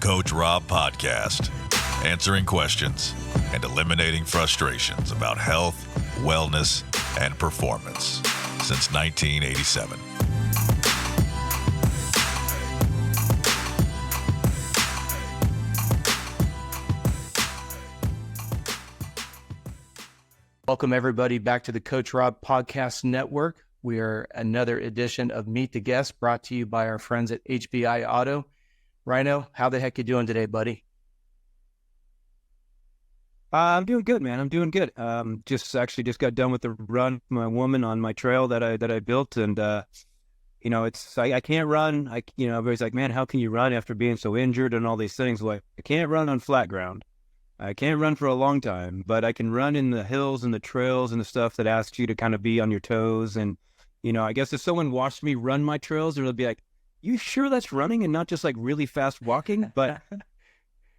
Coach Robb Podcast, answering questions and eliminating frustrations about health, wellness, and performance since 1987. Welcome, everybody, back to the Coach Robb Podcast Network. We are another edition of Meet the Guest, brought to you by our friends at HBI Auto. Ryno, how the heck you doing today, buddy? I'm doing good, man. I'm doing good. Just got done with the run with my woman on my trail that I built, and I can't run. Everybody's like, man, how can you run after being so injured and all these things? Well, I can't run on flat ground. I can't run for a long time, but I can run in the hills and the trails and the stuff that asks you to kind of be on your toes. And, I guess if someone watched me run my trails, they'll be like, you sure that's running and not just like really fast walking? But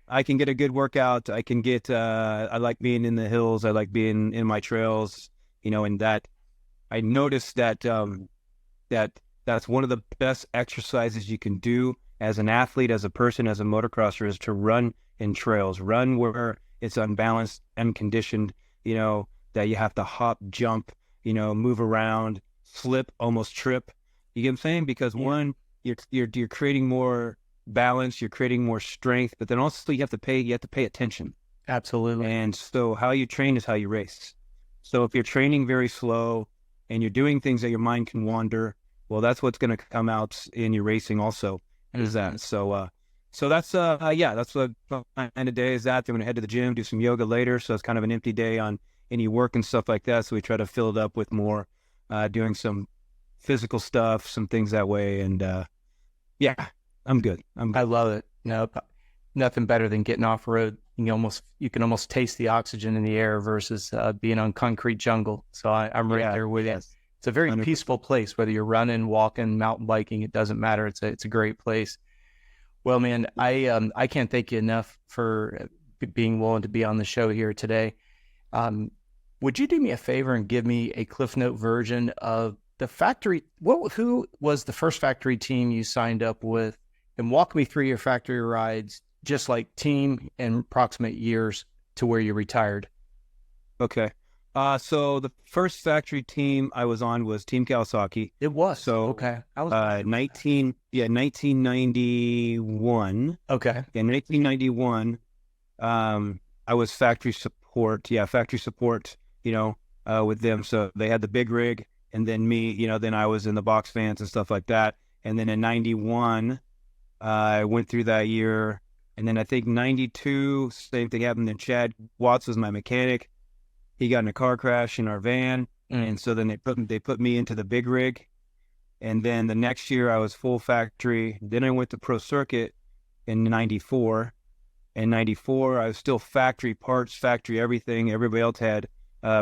I can get a good workout. I can get, I like being in the hills. I like being in my trails, and that I noticed that, that's one of the best exercises you can do as an athlete, as a person, as a motocrosser, is to run in trails, run where it's unbalanced, unconditioned, that you have to hop, jump, move around, slip, almost trip. You get what I'm saying? Because one, you're creating more balance, you're creating more strength, but then also you have to pay attention. Absolutely. And so how you train is how you race. So if you're training very slow and you're doing things that your mind can wander, well, that's what's going to come out in your racing also. Is that so that's that's what kind of day is that. They're going to head to the gym, do some yoga later, so it's kind of an empty day on any work and stuff like that. So we try to fill it up with more doing some physical stuff, some things that way. And I'm good. I love it. No, nothing better than getting off road. You can almost taste the oxygen in the air versus being on concrete jungle. So I'm right there with you. It's a very 100%. Peaceful place, whether you're running, walking, mountain biking, it doesn't matter. It's a great place. Well, man, I can't thank you enough for being willing to be on the show here today. Would you do me a favor and give me a Cliff Note version of the factory? Who was the first factory team you signed up with? And walk me through your factory rides, just like team and approximate years to where you retired. Okay. So the first factory team I was on was Team Kawasaki. It was. So okay. I was 1991. Okay. In 1991, I was factory support. Yeah, factory support. With them. So they had the big rig, and then me. Then I was in the box fans and stuff like that. And then in 91, I went through that year, and then I think 92, same thing happened. Then Chad Watts was my mechanic. He got in a car crash in our van, and so then they put me into the big rig, and then the next year I was full factory. Then I went to Pro Circuit in 94. In 94, I was still factory parts, factory everything. Everybody else had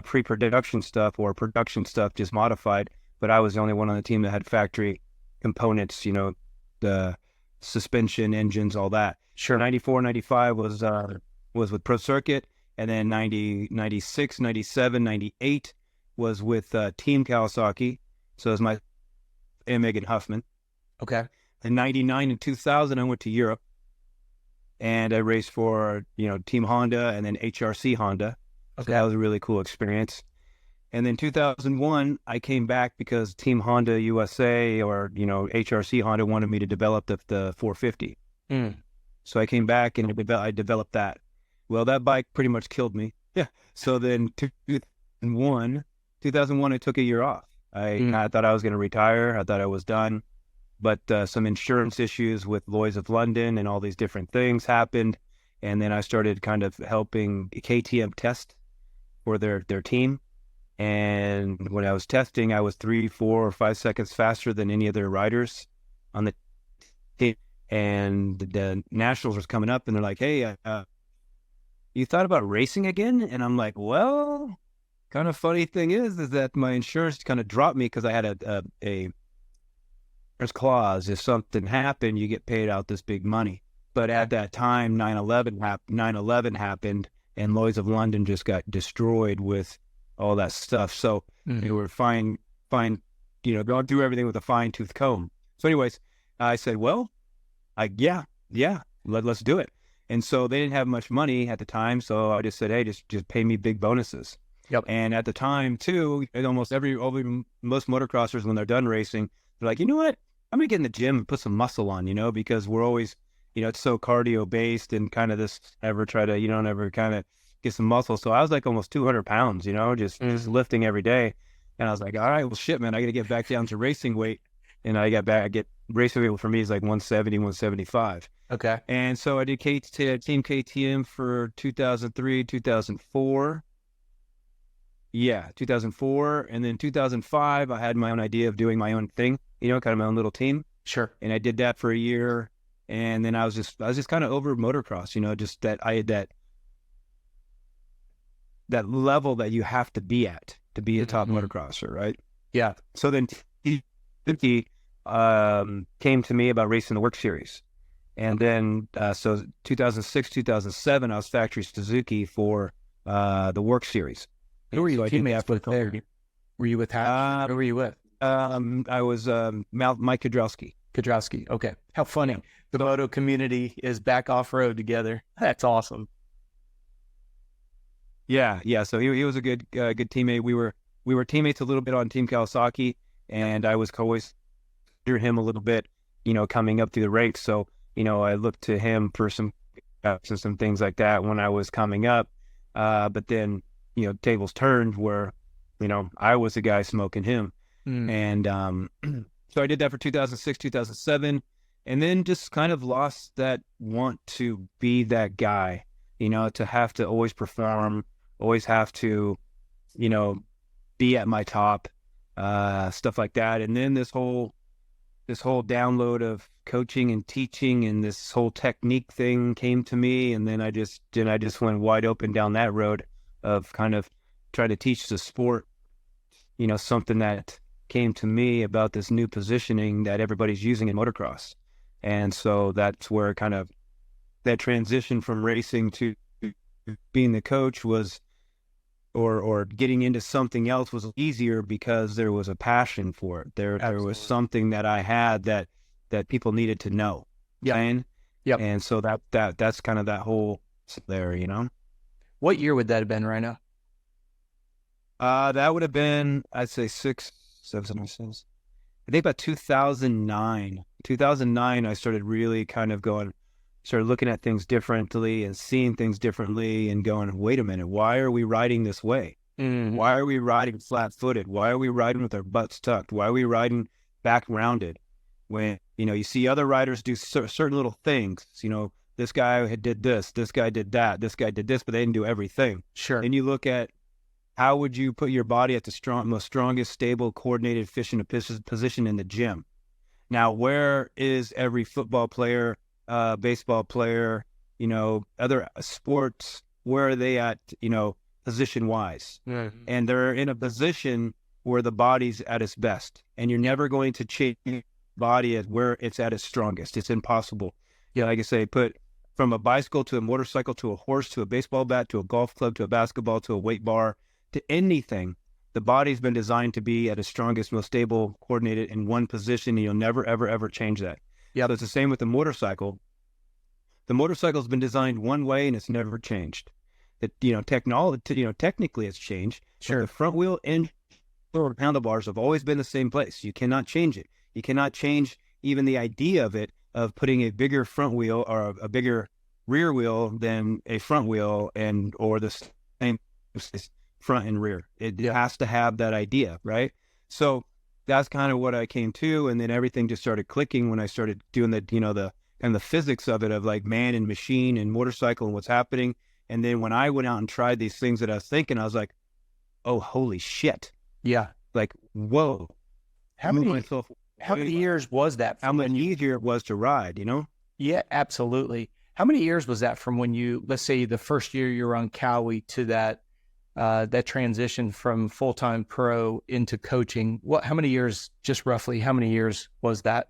pre-production stuff or production stuff, just modified, but I was the only one on the team that had factory components, the suspension, engines, all that. Sure. 94, 95 was with Pro Circuit. And then 90, 96, 97, 98 was with Team Kawasaki. So it was and Megan Huffman. Okay. In 99 and 2000, I went to Europe. And I raced for, Team Honda and then HRC Honda. Okay. So that was a really cool experience. And then 2001, I came back because Team Honda USA or, HRC Honda wanted me to develop the 450. So I came back and I developed that. Well, that bike pretty much killed me. Yeah. So then 2001, I took a year off. I thought I was going to retire. I thought I was done. But some insurance issues with Lloyd's of London and all these different things happened. And then I started kind of helping KTM test for their team. And when I was testing, I was 3, 4, or 5 seconds faster than any of their riders on the team. And the nationals was coming up and they're like, hey, you thought about racing again? And I'm like, well, kind of funny thing is that my insurance kind of dropped me because I had a insurance clause. If something happened, you get paid out this big money. But at that time, 9/11 happened, and Lloyd's of London just got destroyed with all that stuff. So they were going through everything with a fine-tooth comb. So anyways, I said, well, yeah. let's do it. And so they didn't have much money at the time. So I just said, hey, just pay me big bonuses. Yep. And at the time too, most motocrossers, when they're done racing, they're like, you know what? I'm going to get in the gym and put some muscle on, because we're always, it's so cardio based and kind of this never kind of get some muscle. So I was like almost 200 pounds, just lifting every day. And I was like, all right, well, shit, man, I got to get back down to racing weight. And I get racing weight for me is like 170, 175. Okay. And so I did Team KTM for 2003, 2004. Yeah, 2004. And then 2005, I had my own idea of doing my own thing, kind of my own little team. Sure. And I did that for a year. And then I was just kind of over motocross, just that I had that level that you have to be at to be a top motocrosser, right? Yeah. So then T50 came to me about racing the Work Series. And then, so 2006, 2007, I was factory Suzuki for the Work Series. Who were you teammates with there? Were you with Hatch? Who were you with? I was Mike Kudrowski. Kudrowski. Okay. How funny. The moto community is back off-road together. That's awesome. Yeah. So he was a good teammate. We were teammates a little bit on Team Kawasaki, and I was always under him a little bit, coming up through the ranks. So, I looked to him for some things like that when I was coming up. But then, tables turned where, I was the guy smoking him. And so I did that for 2006, 2007, and then just kind of lost that want to be that guy, to have to always perform, always have to, be at my top, stuff like that. And then this whole download of coaching and teaching and this whole technique thing came to me. And then I just went wide open down that road of kind of trying to teach the sport, something that came to me about this new positioning that everybody's using in motocross. And so that's where kind of that transition from racing to being the coach was, or getting into something else was easier because there was a passion for it. There was something that I had that people needed to know. Yeah. Yep. And so that's kind of that whole there, What year would that have been, Ryno? That would have been, I'd say 6, 7, 6. I think about 2009. 2009, I started really kind of started looking at things differently and seeing things differently and going, wait a minute, why are we riding this way? Mm-hmm. Why are we riding flat-footed? Why are we riding with our butts tucked? Why are we riding back rounded? When, you see other riders do certain little things, this guy did this guy did that, this guy did this, but they didn't do everything. Sure. And you look at how would you put your body at the most strongest, stable, coordinated, efficient position in the gym? Now, where is every football player, baseball player, other sports, where are they at, position-wise? Mm-hmm. And they're in a position where the body's at its best. And you're never going to change body at where it's at its strongest. It's impossible. Like I say, put from a bicycle to a motorcycle to a horse to a baseball bat to a golf club to a basketball to a weight bar to anything, the body's been designed to be at its strongest, most stable, coordinated in one position, and you'll never, ever, ever change that. Yeah, it's the same with the motorcycle. The motorcycle's been designed one way, and it's never changed. That technically it's changed. Sure. But the front wheel and handlebars have always been the same place. You cannot change it. You cannot change even the idea of it, of putting a bigger front wheel or a bigger rear wheel than a front wheel or the same front and rear. It has to have that idea, right? So that's kind of what I came to, and then everything just started clicking when I started doing the physics of it, of like man and machine and motorcycle and what's happening. And then when I went out and tried these things that I was thinking, I was like, oh, holy shit. Yeah. Like, whoa. How many years was that? How much easier it was to ride, Yeah, absolutely. How many years was that from when you, let's say the first year you were on Cowie to that transition from full-time pro into coaching? How many years, just roughly, how many years was that?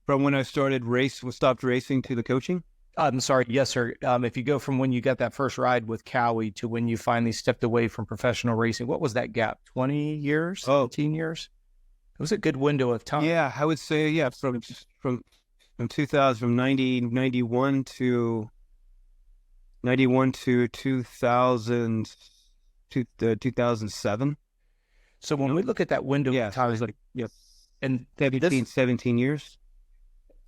From when I stopped racing to the coaching? I'm sorry. Yes, sir. If you go from when you got that first ride with Cowie to when you finally stepped away from professional racing, what was that gap? 20 years? 15 years? It was a good window of time. Yeah, I would say, from from 2000, from 91 to 2000 to 2007. So when we look at that window of time, it was like, and 17 years.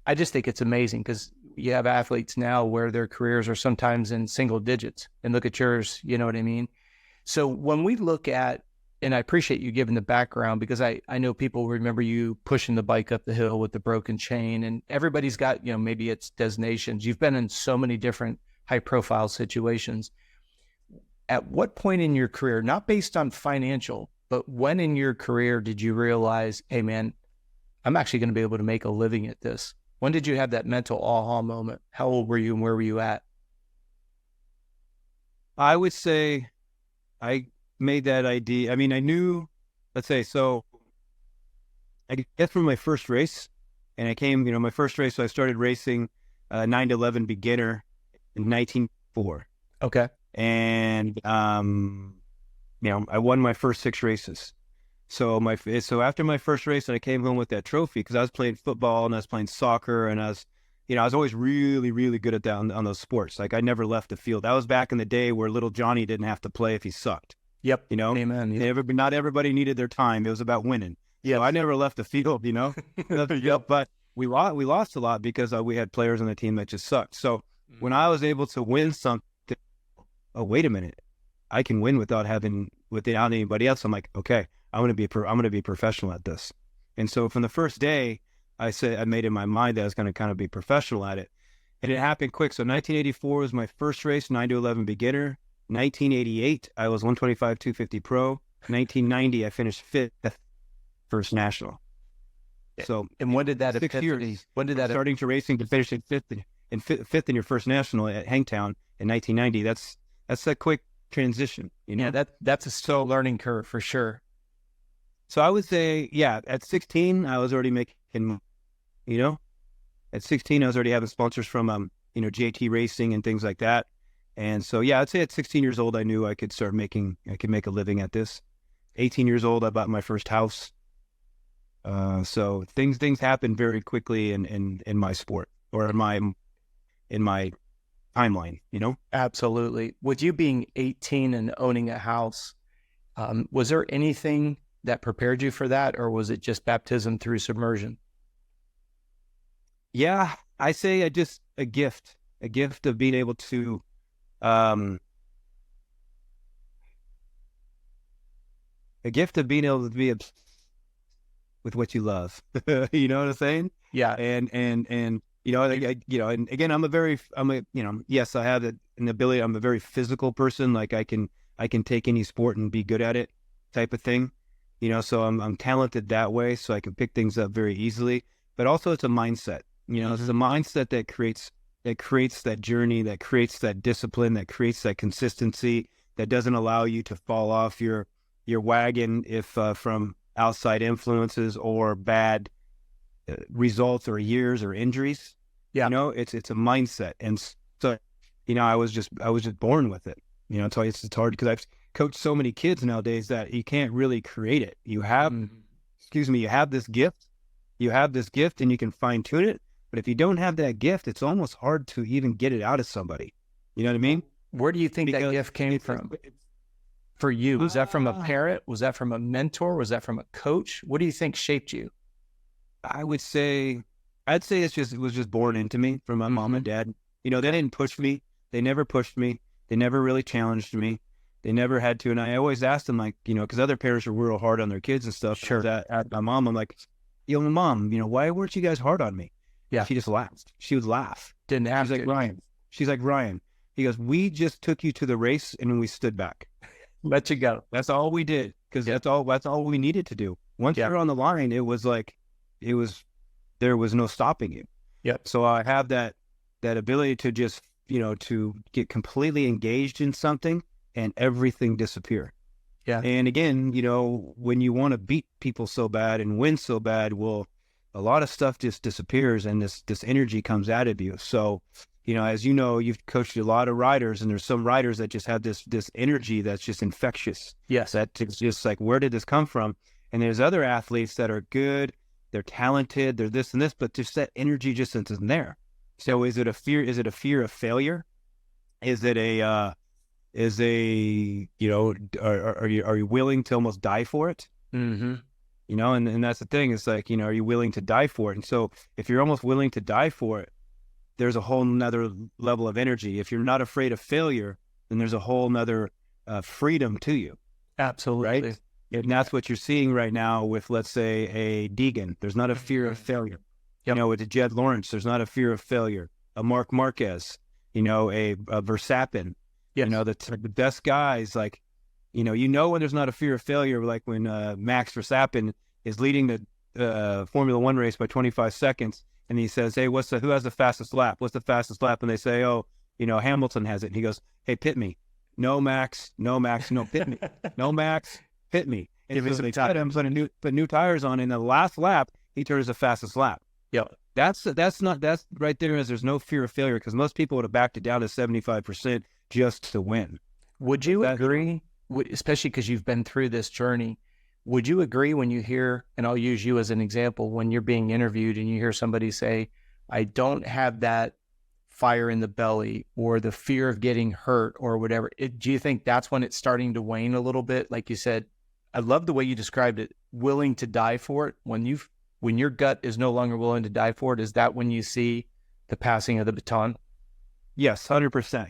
I just think it's amazing because you have athletes now where their careers are sometimes in single digits, and look at yours, you know what I mean? So when we look at, and I appreciate you giving the background, because I know people remember you pushing the bike up the hill with the broken chain, and everybody's got, maybe it's designations. You've been in so many different high profile situations. At what point in your career, not based on financial, but when in your career did you realize, hey man, I'm actually going to be able to make a living at this? When did you have that mental aha moment? How old were you and where were you at? I would say I made that idea. I mean, I knew, let's say, so I guess from my first race, and I came, my first race, so I started racing 9 to 11 beginner in 1994. Okay. And, I won my first 6 races. So after my first race, and I came home with that trophy because I was playing football and I was playing soccer, and I was always really, really good at that on those sports. Like I never left the field. That was back in the day where little Johnny didn't have to play if he sucked. Yep. Amen. Yep. Not everybody needed their time. It was about winning. Yeah. So I never left the field, Yep. But we lost a lot because we had players on the team that just sucked. So when I was able to win something, oh, wait a minute, I can win without anybody else. I'm like, okay, I'm going to be professional at this. And so from the first day, I made in my mind that I was going to kind of be professional at it. And it happened quick. So 1984 was my first race, 9 to 11 beginner. 1988, I was 125, 250 pro. 1990, I finished 5th, first national. So, and when did that 6 years? When did that starting to racing to finishing 5th in your first national at Hangtown in 1990? That's a quick transition. Yeah, that's a still learning curve for sure. So I would say, at 16, I was already making, at 16, I was already having sponsors from, JT Racing and things like that. And so, I'd say at 16 years old, I knew I could make a living at this. 18 years old, I bought my first house. So things happen very quickly in my sport or in my timeline, Absolutely. With you being 18 and owning a house, was there anything that prepared you for that, or was it just baptism through submersion? Yeah, I say a gift of being able to, a gift of being able to be with what you love. You know what I'm saying? Yeah. And and again, yes, I have an ability. I'm a very physical person. Like I can take any sport and be good at it, type of thing. So I'm talented that way. So I can pick things up very easily. But also, it's a mindset. It's a mindset that creates that journey, that creates that discipline, that creates that consistency, that doesn't allow you to fall off your wagon if from outside influences or bad results or years or injuries. Yeah, it's a mindset, and so I was just born with it. It's hard because I've coached so many kids nowadays that you can't really create it. You have, you have this gift, and you can fine tune it. But if you don't have that gift, it's almost hard to even get it out of somebody. You know what I mean? Where do you think that gift came from? For you, was that from a parent? Was that from a mentor? Was that from a coach? What do you think shaped you? I'd say it was just born into me from my mom and dad. They didn't push me. They never pushed me. They never really challenged me. They never had to. And I always asked them, like, because other parents are real hard on their kids and stuff. Sure. At my mom, I'm like, Mom, why weren't you guys hard on me? Yeah. She just laughed. She would laugh. Didn't have to. She's like, Ryan. He goes, we just took you to the race and we stood back. Let you go. That's all we did. Because that's all we needed to do. Once you're on the line, there was no stopping you. Yep. So I have that ability to just, to get completely engaged in something and everything disappear. Yeah. And again, when you want to beat people so bad and win so bad, well, a lot of stuff just disappears and this energy comes out of you. So, as you've coached a lot of riders, and there's some riders that just have this energy that's just infectious. Yes. That's just like, where did this come from? And there's other athletes that are good they're talented, they're this and this, but just that energy just isn't there. So is it a fear? Is it a fear of failure? Is it are you willing to almost die for it? Mm-hmm. And that's the thing. It's like, are you willing to die for it? And so if you're almost willing to die for it, there's a whole nother level of energy. If you're not afraid of failure, then there's a whole nother freedom to you. Absolutely. Right? And that's what you're seeing right now with, let's say, a Deegan. There's not a fear of failure. Yep. With a Jed Lawrence, there's not a fear of failure. A Mark Marquez, a Verstappen. Yes. The best guys, like, when there's not a fear of failure, like when Max Verstappen is leading the Formula One race by 25 seconds, and he says, "Hey, who has the fastest lap? What's the fastest lap?" And they say, "Oh, Hamilton has it." And he goes, "Hey, pit me." No, Max, no, pit me. No, Max, pit me. And Give me so some they time. put new tires on. In the last lap, he turns the fastest lap. Yep. That's right there. Is there's no fear of failure, because most people would have backed it down to 75% just to win. Would you agree, especially because you've been through this journey, would you agree when you hear, and I'll use you as an example, when you're being interviewed and you hear somebody say, "I don't have that fire in the belly," or the fear of getting hurt or whatever, do you think that's when it's starting to wane a little bit? Like you said, I love the way you described it, willing to die for it. When your gut is no longer willing to die for it, is that when you see the passing of the baton? Yes, 100%.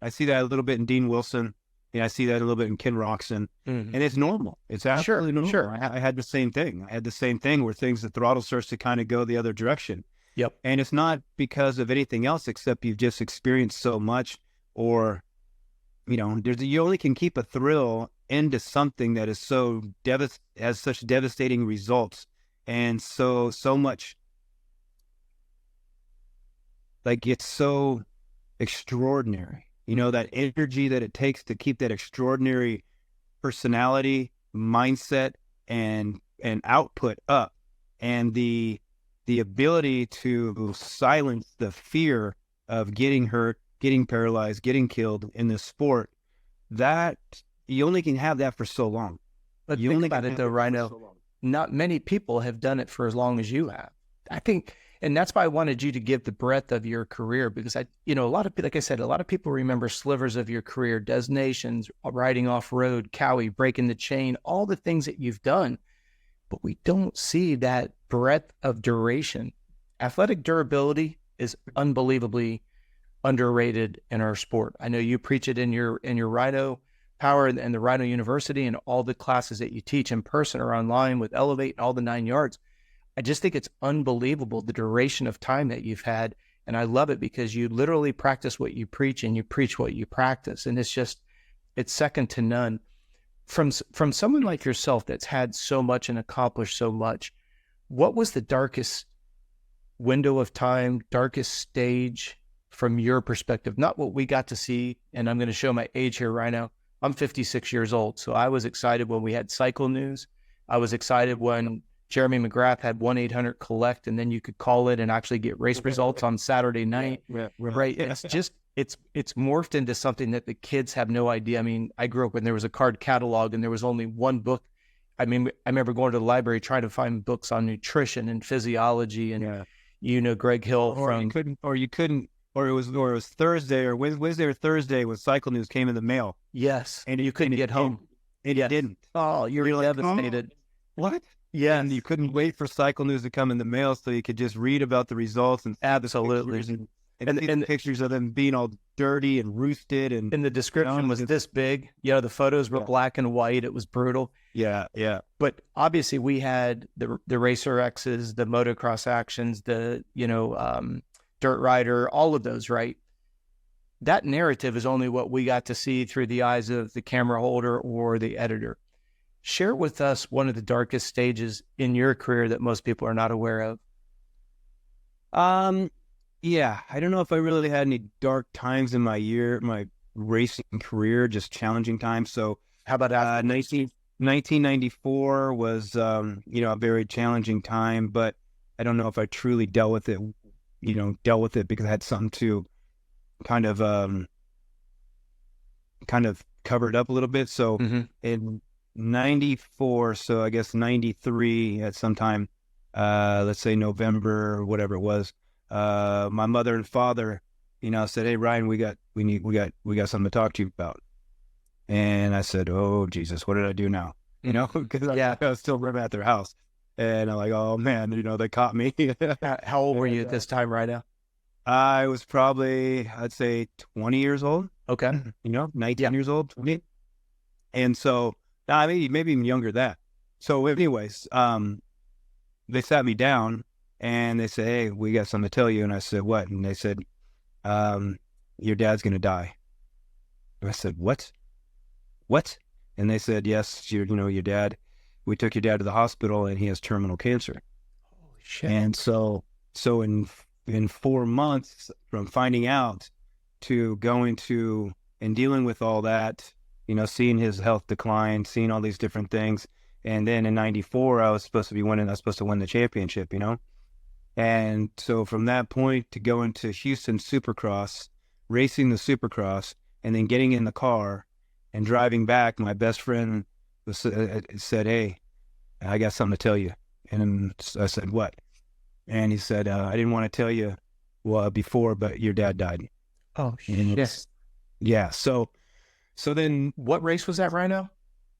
I see that a little bit in Dean Wilson. I see that a little bit in Ken Roxon. Mm-hmm. And it's normal. It's absolutely normal. Sure. I had the same thing. Where the throttle starts to kind of go the other direction. Yep. And it's not because of anything else, except you've just experienced so much, or, you only can keep a thrill into something that is has such devastating results. And so much, like, it's so extraordinary, that energy that it takes to keep that extraordinary personality, mindset, and output up, and the ability to silence the fear of getting hurt, getting paralyzed, getting killed in this sport. That you only can have that for so long. But think about it though, Ryno. Not many people have done it for as long as you have. I think, and that's why I wanted you to give the breadth of your career, because a lot of people remember slivers of your career, destinations, riding off road, Cowie, breaking the chain, all the things that you've done, but we don't see that breadth of duration. Athletic durability is unbelievably underrated in our sport. I know you preach it in your Ryno Power and the Ryno University, and all the classes that you teach in person or online with Elevate and all the 9 yards. I just think it's unbelievable, the duration of time that you've had. And I love it because you literally practice what you preach and you preach what you practice. And it's second to none. From someone like yourself that's had so much and accomplished so much, what was the darkest window of time, darkest stage from your perspective? Not what we got to see. And I'm going to show my age here, Ryno. I'm 56 years old. So I was excited when we had cycle news. I was excited when Jeremy McGrath had 1-800-COLLECT, and then you could call it and actually get race results on Saturday night. Right. It's morphed into something that the kids have no idea. I mean, I grew up when there was a card catalog and there was only one book. I mean, I remember going to the library trying to find books on nutrition and physiology, and Greg Hill or it was Thursday or Wednesday or Thursday when cycle news came in the mail. Yes. And you couldn't get home. It didn't. Oh, you're devastated. What? Yeah. And you couldn't wait for cycle news to come in the mail so you could just read about the results and absolutely and the pictures of them being all dirty and roosted, and the description was this big. The photos were black and white. It was brutal. Yeah. But obviously we had the Racer X's, the motocross actions, the Dirt Rider, all of those, right? That narrative is only what we got to see through the eyes of the camera holder or the editor. Share with us one of the darkest stages in your career that most people are not aware of. Yeah, I don't know if I really had any dark times in my racing career, just challenging times. So how about 1994 was, a very challenging time, but I don't know if I truly dealt with it because I had something to kind of cover it up a little bit. So in 94, so I guess 93 at some time, let's say November or whatever it was, my mother and father, said, "Hey, Ryan, we got something to talk to you about." And I said, "Oh, Jesus, what did I do now?" Because I was still living at their house. And I'm like, "Oh, man, they caught me." How old were you at this time, right now? I was probably, I'd say 20 years old. Okay. 19 years old, 20. And so, maybe even younger than that. So anyways, they sat me down and they said, "Hey, we got something to tell you." And I said, "What?" And they said, "Your dad's going to die." And I said, "What? What?" And they said, "Yes, your dad, we took your dad to the hospital and he has terminal cancer." Holy shit. And so in 4 months from finding out to going to and dealing with all that, seeing his health decline, seeing all these different things. And then in 94, I was supposed to win the championship, And so from that point to going to Houston Supercross, racing the Supercross, and then getting in the car and driving back, my best friend said, "Hey, I got something to tell you." And I said, "What?" And he said, "I didn't want to tell you before, but your dad died." Oh, shit. Yeah. So then What race was that, Ryno?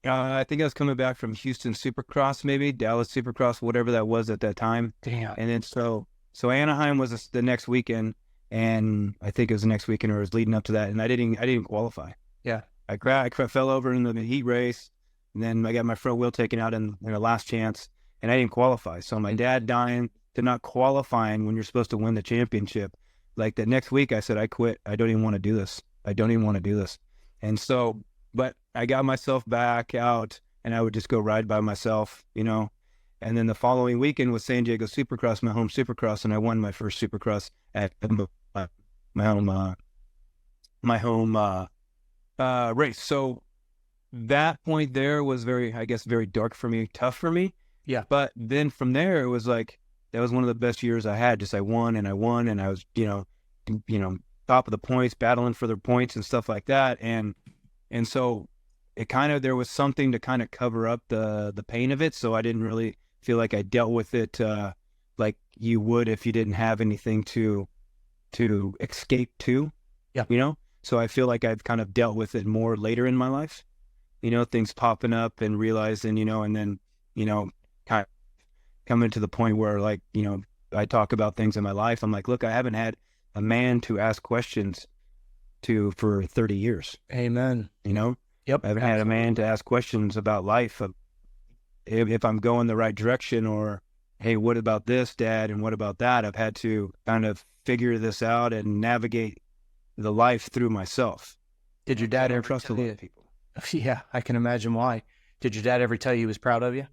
I think I was coming back from Houston Supercross, maybe Dallas Supercross, whatever that was at that time. Damn. And then so Anaheim was the next weekend, and I think it was the next weekend or it was leading up to that, and I didn't qualify. Yeah. I fell over in the heat race, and then I got my front wheel taken out in the last chance, and I didn't qualify. So my dad dying to not qualifying when you're supposed to win the championship. Like the next week, I said, "I quit. I don't even want to do this. I don't even want to do this." And so, but I got myself back out, and I would just go ride by myself, And then the following weekend was San Diego Supercross, my home Supercross, and I won my first Supercross at my home race. So that point there was very dark for me, tough for me. Yeah. But then from there, it was like, that was one of the best years I had. Just I won, and I was, top of the points, battling for their points and stuff like that. And so it there was something to kind of cover up the pain of it. So I didn't really feel like I dealt with it like you would if you didn't have anything to escape to. Yeah. So I feel like I've kind of dealt with it more later in my life, things popping up and realizing, and then, kind of coming to the point where I talk about things in my life. I'm like, look, I haven't had a man to ask questions to for 30 years. Amen. Yep. I haven't had a man to ask questions about life, if I'm going the right direction, or, hey, what about this, Dad? And what about that? I've had to kind of figure this out and navigate the life through myself. Did your dad ever trust a lot of people? Yeah, I can imagine why. Did your dad ever tell you he was proud of you?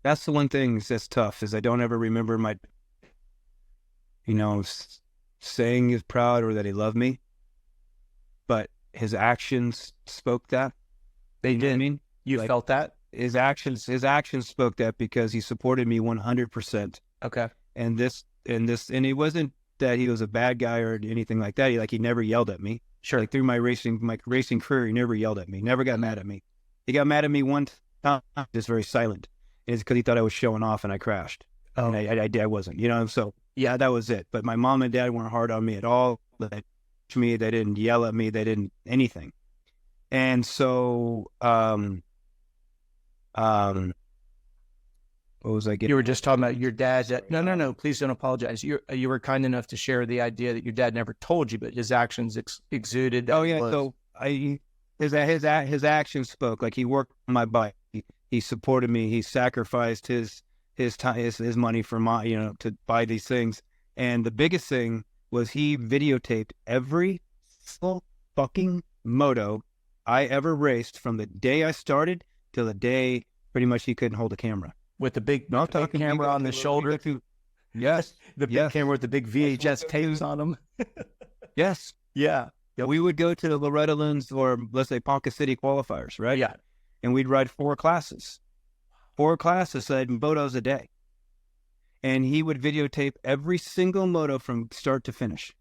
That's the one thing that's tough, is I don't ever remember my, saying he's proud or that he loved me, but his actions spoke that. They did. I mean, you felt that? His actions spoke that, because he supported me 100%. Okay. And it wasn't that he was a bad guy or anything like that. He never yelled at me. Sure. Like through my racing career, he never yelled at me, never got mad at me. He got mad at me one time, just very silent. It's because he thought I was showing off and I crashed. Oh. And I wasn't, so yeah, that was it. But my mom and dad weren't hard on me at all. They didn't yell at me. They didn't anything. And so, what was I getting? You were just talking about your dad. No. Please don't apologize. You were kind enough to share the idea that your dad never told you, but his actions exuded. Oh yeah. So his actions spoke. Like, he worked on my bike. He supported me. He sacrificed his time, his money for to buy these things. And the biggest thing was he videotaped every single fucking moto I ever raced, from the day I started till the day pretty much he couldn't hold a camera. With the big camera on the shoulder. Yes. The big camera with the big VHS tapes on them. Yes. Yeah. Yep. We would go to the Loretta Lynn's, or let's say Ponca City qualifiers, right? Yeah. And we'd ride 4 classes. 4 classes, so motos a day. And he would videotape every single moto from start to finish.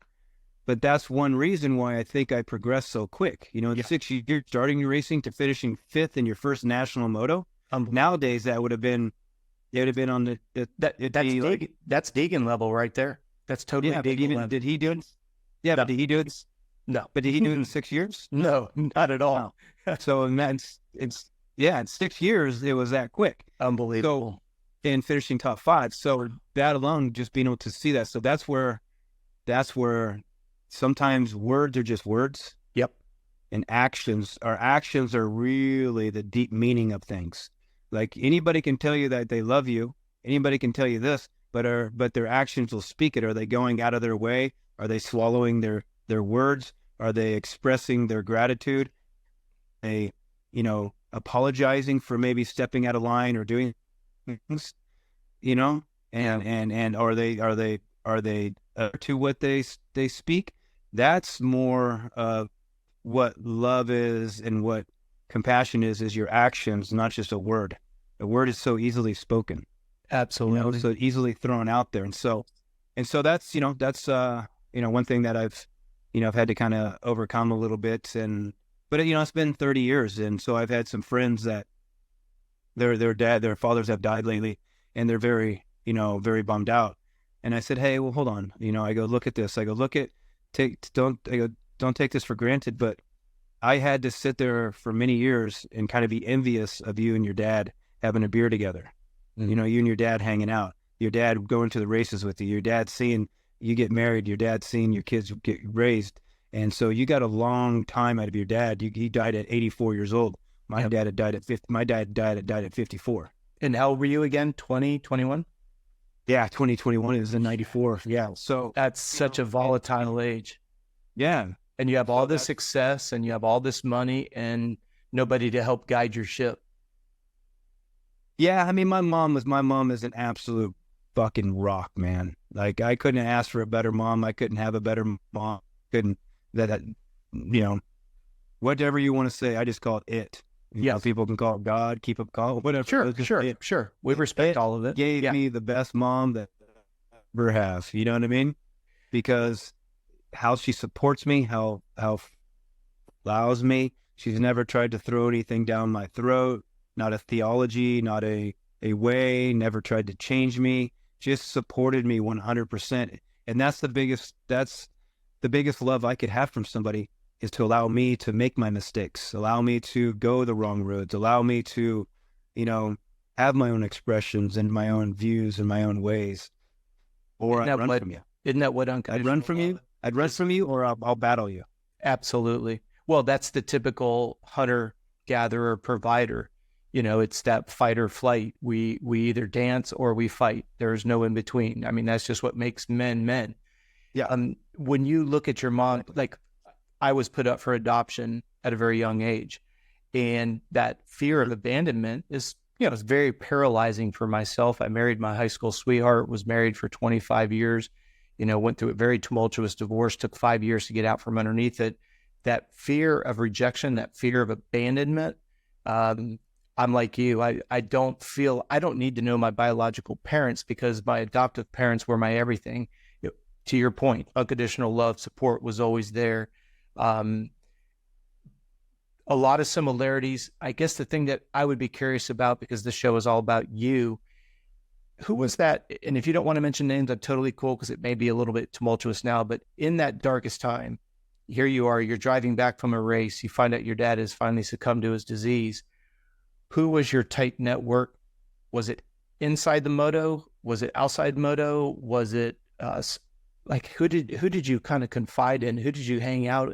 but that's one reason why I think I progressed so quick. You know, in 6 years, starting racing to finishing 5th in your first national moto. Nowadays, that would have been, it would have been on that's Deegan level right there. That's totally Deegan level. Did he do it? Yeah, no. But did he do it? No. But did he do it in 6 years? No, not at all. No. So in 6 years, it was that quick. Unbelievable. So, in finishing top 5. So that alone, just being able to see that. So that's where sometimes words are just words. Yep. And actions are really the deep meaning of things. Like anybody can tell you that they love you. Anybody can tell you this, but their actions will speak it. Are they going out of their way? Are they swallowing their words? Are they expressing their gratitude? Apologizing for maybe stepping out of line or doing things, and are they to what they speak? That's more of what love is and what compassion is your actions, not just a word. A word is so easily spoken. Absolutely. So easily thrown out there. And so that's one thing that I've had to kind of overcome a little bit. But it's been 30 years. And so I've had some friends that their fathers have died lately, and they're very bummed out. And I said, hey, well, hold on. I go, look at this. I go, don't take this for granted, but I had to sit there for many years and kind of be envious of you and your dad having a beer together. You and your dad hanging out, your dad going to the races with you, your dad seeing you get married, your dad seeing your kids get raised. And so you got a long time out of your dad. He died at 84 years old. My dad had died at 50. My dad died at 54. And how old were you again? 20, 21? Yeah, 2021 is in 94. Yeah. So that's such a volatile age. Yeah. And you have all this success and you have all this money and nobody to help guide your ship. Yeah. I mean, my mom is an absolute fucking rock, man. Like I couldn't ask for a better mom. I couldn't have a better mom. Whatever you want to say, I just call it. People can call it God, call it whatever. Sure. We respect all of it. Gave me the best mom that I ever have. You know what I mean? Because how she supports me, how allows me. She's never tried to throw anything down my throat. Not a theology, not a way. Never tried to change me. Just supported me 100%. And that's the biggest love I could have from somebody, is to allow me to make my mistakes, allow me to go the wrong roads, allow me to, have my own expressions and my own views and my own ways. Or I'd run from you. Isn't that what unconditional I'd run from you? I'd run from you, or I'll battle you. Absolutely. Well, that's the typical hunter, gatherer, provider. It's that fight or flight. We either dance or we fight. There's no in between. I mean, that's just what makes men. Yeah. When you look at your mom, like I was put up for adoption at a very young age, and that fear of abandonment is, it's very paralyzing for myself. I married my high school sweetheart, was married for 25 years, went through a very tumultuous divorce, took 5 years to get out from underneath it. That fear of rejection, that fear of abandonment. I'm like you. I don't need to know my biological parents, because my adoptive parents were my everything. To your point, unconditional love, support was always there. A lot of similarities. I guess the thing that I would be curious about, because this show is all about you, who was that? And if you don't want to mention names, I'm totally cool, because it may be a little bit tumultuous now, but in that darkest time, here you are, you're driving back from a race, you find out your dad has finally succumbed to his disease. Who was your tight network? Was it inside the moto? Was it outside moto? Was it who did you kind of confide in? Who did you hang out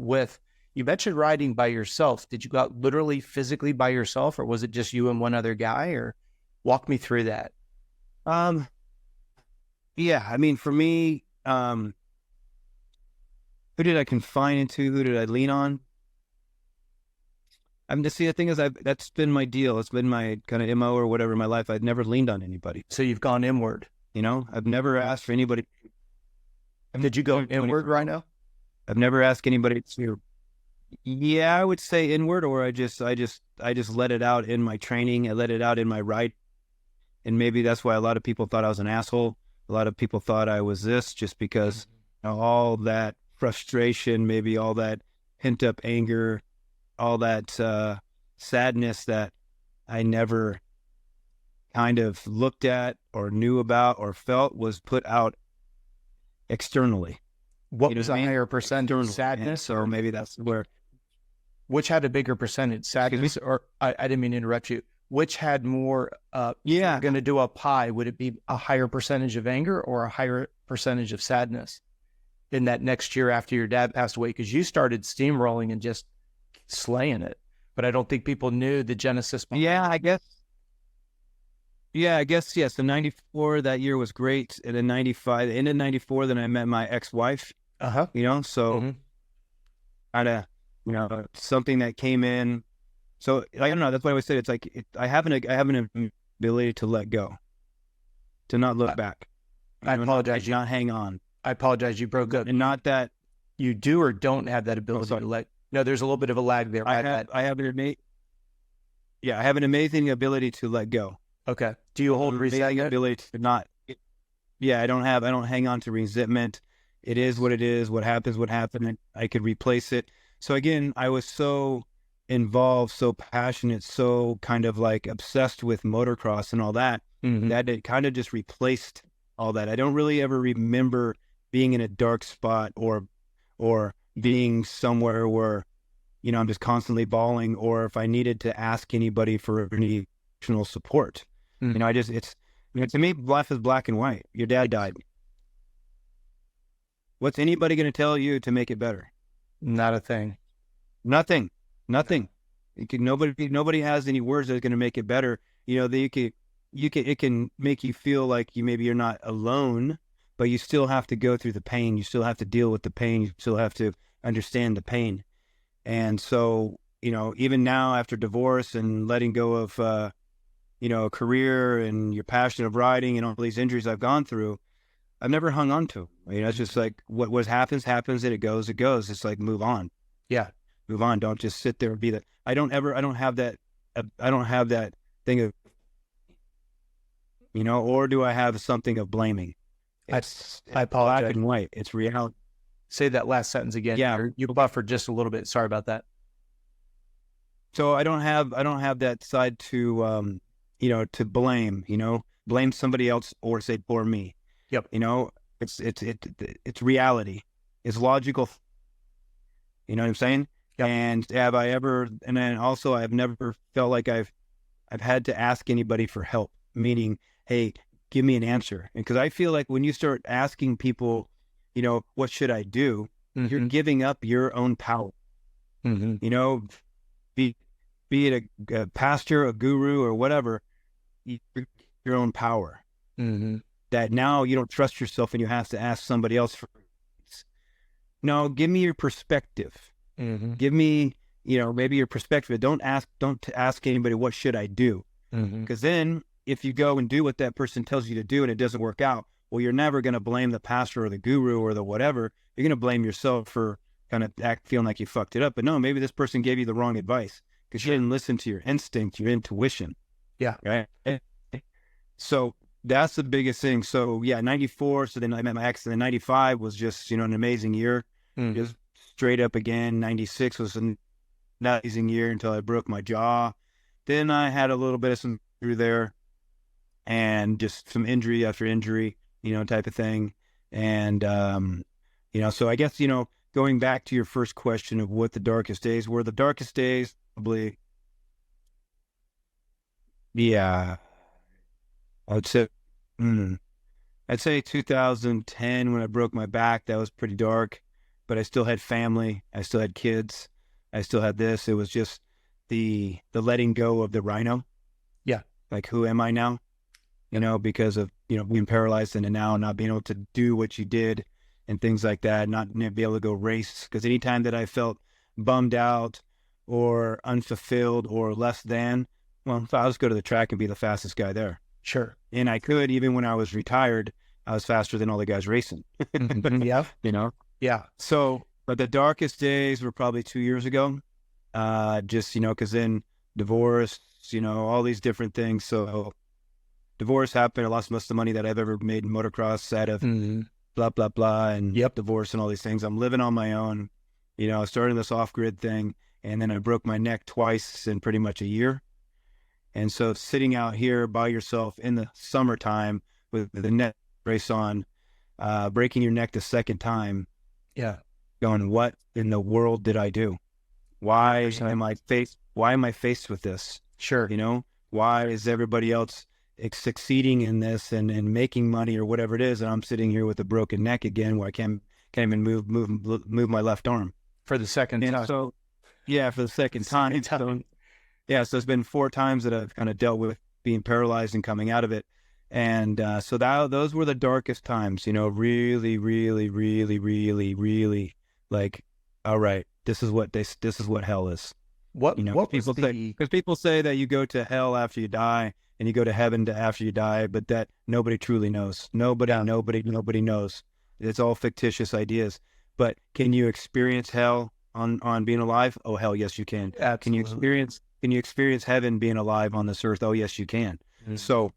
with? You mentioned riding by yourself. Did you go out literally physically by yourself, or was it just you and one other guy? Or walk me through that. Yeah, I mean, for me, who did I confine into? Who did I lean on? The thing is, that's been my deal. It's been my kind of MO or whatever in my life. I've never leaned on anybody. So you've gone inward. I've never asked for anybody. Did you go inward, Ryno? I've never asked anybody to. Yeah, I would say inward, or I just let it out in my training. I let it out in my ride, and maybe that's why a lot of people thought I was an asshole. A lot of people thought I was this, just because all that frustration, maybe all that pent up anger, all that sadness that I never kind of looked at or knew about or felt was put out externally. What was a higher percentage? Sadness? Or maybe that's where. Which had a bigger percentage? Sadness, or I didn't mean to interrupt you. Which had more? If you're going to do a pie, would it be a higher percentage of anger or a higher percentage of sadness in that next year after your dad passed away? Because you started steamrolling and just slaying it, but I don't think people knew the genesis behind it. I guess yes. The 94 that year was great, and then 95, the end of 94, then I met my ex-wife. So kind of something that came in. So I don't know. That's why I always said it's like I have an ability to let go, to not look back. I apologize. Not hang on. I apologize. You broke up. And not that you do or don't have that ability to let. No, there's a little bit of a lag there. I have an amazing ability to let go. Okay. Do you hold resentment? Ability to not. Yeah, I don't hang on to resentment. It is what it is. What happens, what happened. I could replace it. So again, I was so involved, so passionate, so kind of like obsessed with motocross and all that, that it kind of just replaced all that. I don't really ever remember being in a dark spot or being somewhere where, I'm just constantly bawling, or if I needed to ask anybody for any emotional support. To me, life is black and white. Your dad died. What's anybody going to tell you to make it better? Not a thing. Nothing. Nobody has any words that's going to make it better. It can make you feel like maybe you're not alone, but you still have to go through the pain. You still have to deal with the pain. You still have to understand the pain. And so, even now after divorce and letting go of, a career and your passion of riding and all these injuries I've gone through, I've never hung on to. It's just like what happens, and it goes. It's like, move on. Yeah. Move on. Don't just sit there and be that. I don't have that thing of, or do I have something of blaming? I apologize. Black and white. It's reality. Say that last sentence again. Yeah. You buffered just a little bit. Sorry about that. So I don't have that side to, to blame somebody else or say poor me. Yep. It's reality. It's logical. You know what I'm saying? Yep. And then also I've never felt like I've had to ask anybody for help, meaning, hey, give me an answer. And because I feel like when you start asking people, what should I do? You're giving up your own power. Be it a pastor, a guru, or whatever, your own power. That now you don't trust yourself and you have to ask somebody else for. No, give me your perspective. Give me, maybe your perspective. Don't ask anybody, what should I do? Because then if you go and do what that person tells you to do and it doesn't work out, well, you're never going to blame the pastor or the guru or the whatever. You're going to blame yourself for kind of feeling like you fucked it up. But no, maybe this person gave you the wrong advice because you didn't listen to your instinct, your intuition. Yeah. Right. So that's the biggest thing. So yeah, 94. So then I met my ex, and then 95 was just, an amazing year. Just straight up again. 96 was an amazing year until I broke my jaw. Then I had a little bit of some through there and just some injury after injury, type of thing. And, so I guess, going back to your first question of what the darkest days were, probably, yeah, I'd say 2010 when I broke my back. That was pretty dark, but I still had family. I still had kids. I still had this. It was just the letting go of the Ryno. Yeah. Like, who am I now? Because of, being paralyzed and now not being able to do what you did and things like that, not be able to go race. Because anytime that I felt bummed out or unfulfilled or less than, well, I'll just go to the track and be the fastest guy there. Sure. And I could, even when I was retired, I was faster than all the guys racing. Yeah. Yeah. So, but the darkest days were probably 2 years ago. Because then divorce, all these different things. So divorce happened. I lost most of the money that I've ever made in motocross out of blah, blah, blah, and divorce and all these things. I'm living on my own, starting this off-grid thing. And then I broke my neck twice in pretty much a year. And so sitting out here by yourself in the summertime with the neck brace on, breaking your neck the second time. Yeah. Going, what in the world did I do? Why am I faced with this? Sure. Why is everybody else succeeding in this and making money or whatever it is, and I'm sitting here with a broken neck again, where I can't even move my left arm for the second time. So, yeah, for the second time. So it's been 4 times that I've kind of dealt with being paralyzed and coming out of it, and so those were the darkest times. Really, really, really, really, really like, all right, this is what hell is. What people say, because people say that you go to hell after you die and you go to heaven after you die, but that nobody truly knows. Nobody knows. It's all fictitious ideas. But can you experience hell on being alive? Oh, hell yes, you can. Absolutely. Can you experience heaven being alive on this earth? Oh, yes, you can. Mm-hmm. So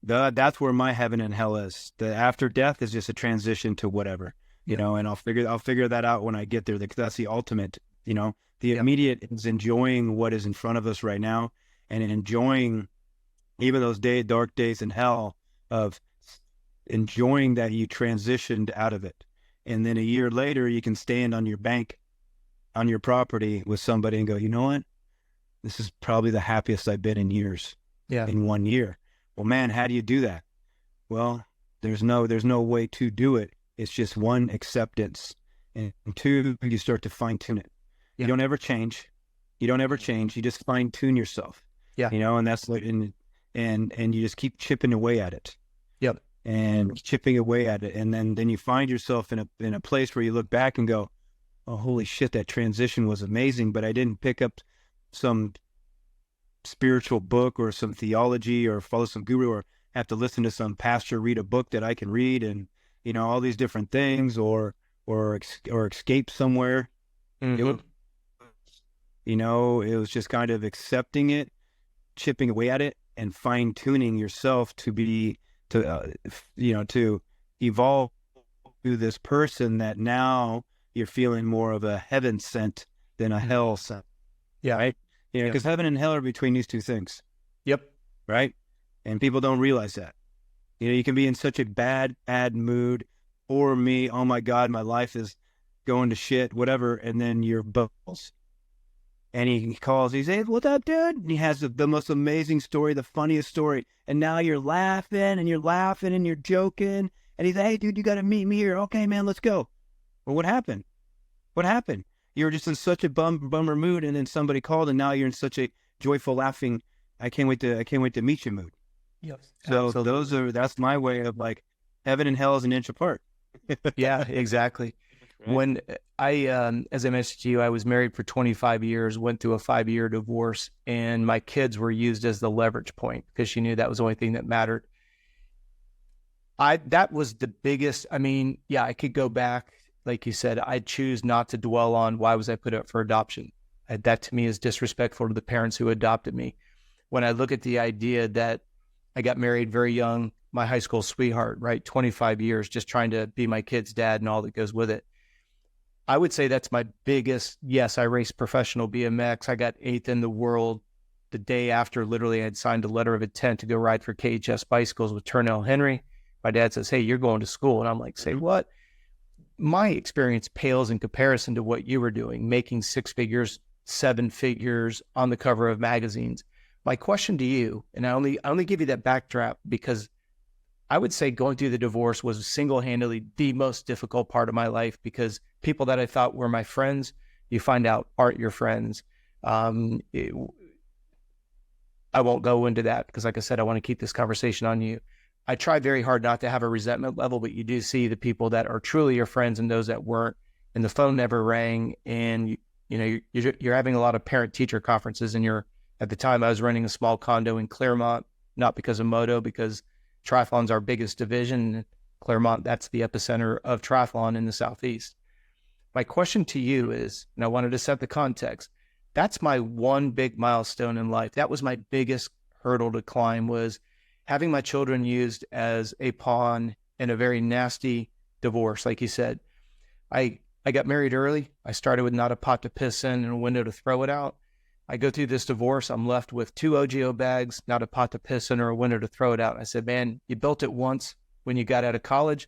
that's where my heaven and hell is. The after death is just a transition to whatever, and I'll figure that out when I get there. That's the ultimate, The immediate is enjoying what is in front of us right now, and enjoying even those dark days in hell, of enjoying that you transitioned out of it. And then a year later, you can stand on your bank, on your property with somebody and go, you know what? This is probably the happiest I've been in years. Yeah. In 1 year. Well, man, how do you do that? Well, there's no way to do it. It's just 1, acceptance, and 2, you start to fine tune it. Yeah. You don't ever change. You just fine tune yourself. Yeah. And that's like, and you just keep chipping away at it. Yep. And chipping away at it. And then you find yourself in a place where you look back and go, oh, holy shit, that transition was amazing, but I didn't pick up some spiritual book or some theology or follow some guru or have to listen to some pastor read a book that I can read, and, all these different things, or escape somewhere. Mm-hmm. It was just kind of accepting it, chipping away at it, and fine tuning yourself to evolve to this person that now you're feeling more of a heaven sent than a hell sent. Yeah. Right. Because heaven and hell are between these two things. Yep. Right. And people don't realize that. You can be in such a bad mood, or me, oh my God, my life is going to shit, whatever. And then you're bubbles. And he calls, he says, what's up, dude? And he has the most amazing story, the funniest story. And now you're laughing and you're joking. And he's like, hey, dude, you got to meet me here. Okay, man, let's go. Well, what happened? You were just in such a bummer mood, and then somebody called, and now you're in such a joyful, laughing, I can't wait to meet you mood. Yes. So that's my way of, like, heaven and hell is an inch apart. Yeah, exactly. Right. When as I mentioned to you, I was married for 25 years, went through a 5-year divorce, and my kids were used as the leverage point because she knew that was the only thing that mattered. That was the biggest, I could go back. Like you said, I choose not to dwell on why was I put up for adoption. That to me is disrespectful to the parents who adopted me. When I look at the idea that I got married very young, my high school sweetheart, right? 25 years, just trying to be my kid's dad and all that goes with it. I would say that's my biggest, yes, I raced professional BMX. I got 8th in the world the day after. Literally, I had signed a letter of intent to go ride for KHS bicycles with Turnell Henry. My dad says, hey, you're going to school. And I'm like, say what? My experience pales in comparison to what you were doing, making 6 figures, 7 figures on the cover of magazines. My question to you, and I only give you that backdrop because I would say going through the divorce was single-handedly the most difficult part of my life, because people that I thought were my friends, you find out aren't your friends. I won't go into that because, like I said, I want to keep this conversation on you. I try very hard not to have a resentment level, but you do see the people that are truly your friends and those that weren't, and the phone never rang. And you're having a lot of parent-teacher conferences, and at the time I was renting a small condo in Claremont, not because of moto, because triathlon's our biggest division. Claremont, that's the epicenter of triathlon in the Southeast. My question to you is, and I wanted to set the context, that's my one big milestone in life. That was my biggest hurdle to climb, was having my children used as a pawn in a very nasty divorce. Like you said, I got married early. I started with not a pot to piss in and a window to throw it out. I go through this divorce. I'm left with 2 OGO bags, not a pot to piss in or a window to throw it out. I said, man, you built it once when you got out of college.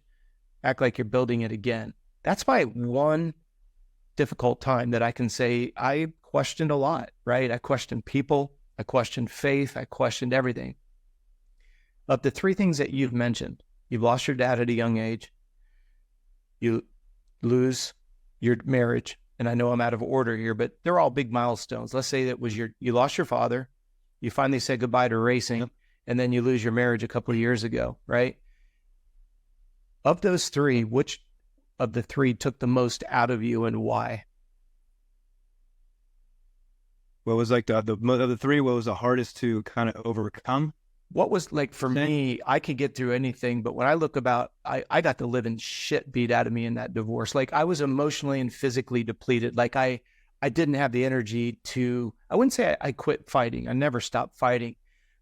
Act like you're building it again. That's my one difficult time that I can say I questioned a lot, right? I questioned people. I questioned faith. I questioned everything. Of the 3 things that you've mentioned, you've lost your dad at a young age. You lose your marriage. And I know I'm out of order here, but they're all big milestones. Let's say that was you lost your father, you finally said goodbye to racing, and then you lose your marriage a couple of years ago, right? Of those 3, which of the 3 took the most out of you and why? What was like of the 3, what was the hardest to kind of overcome? What was like for me, I could get through anything, but when I look about, I got the living shit beat out of me in that divorce. Like I was emotionally and physically depleted. Like I didn't have the energy to, I wouldn't say I quit fighting. I never stopped fighting,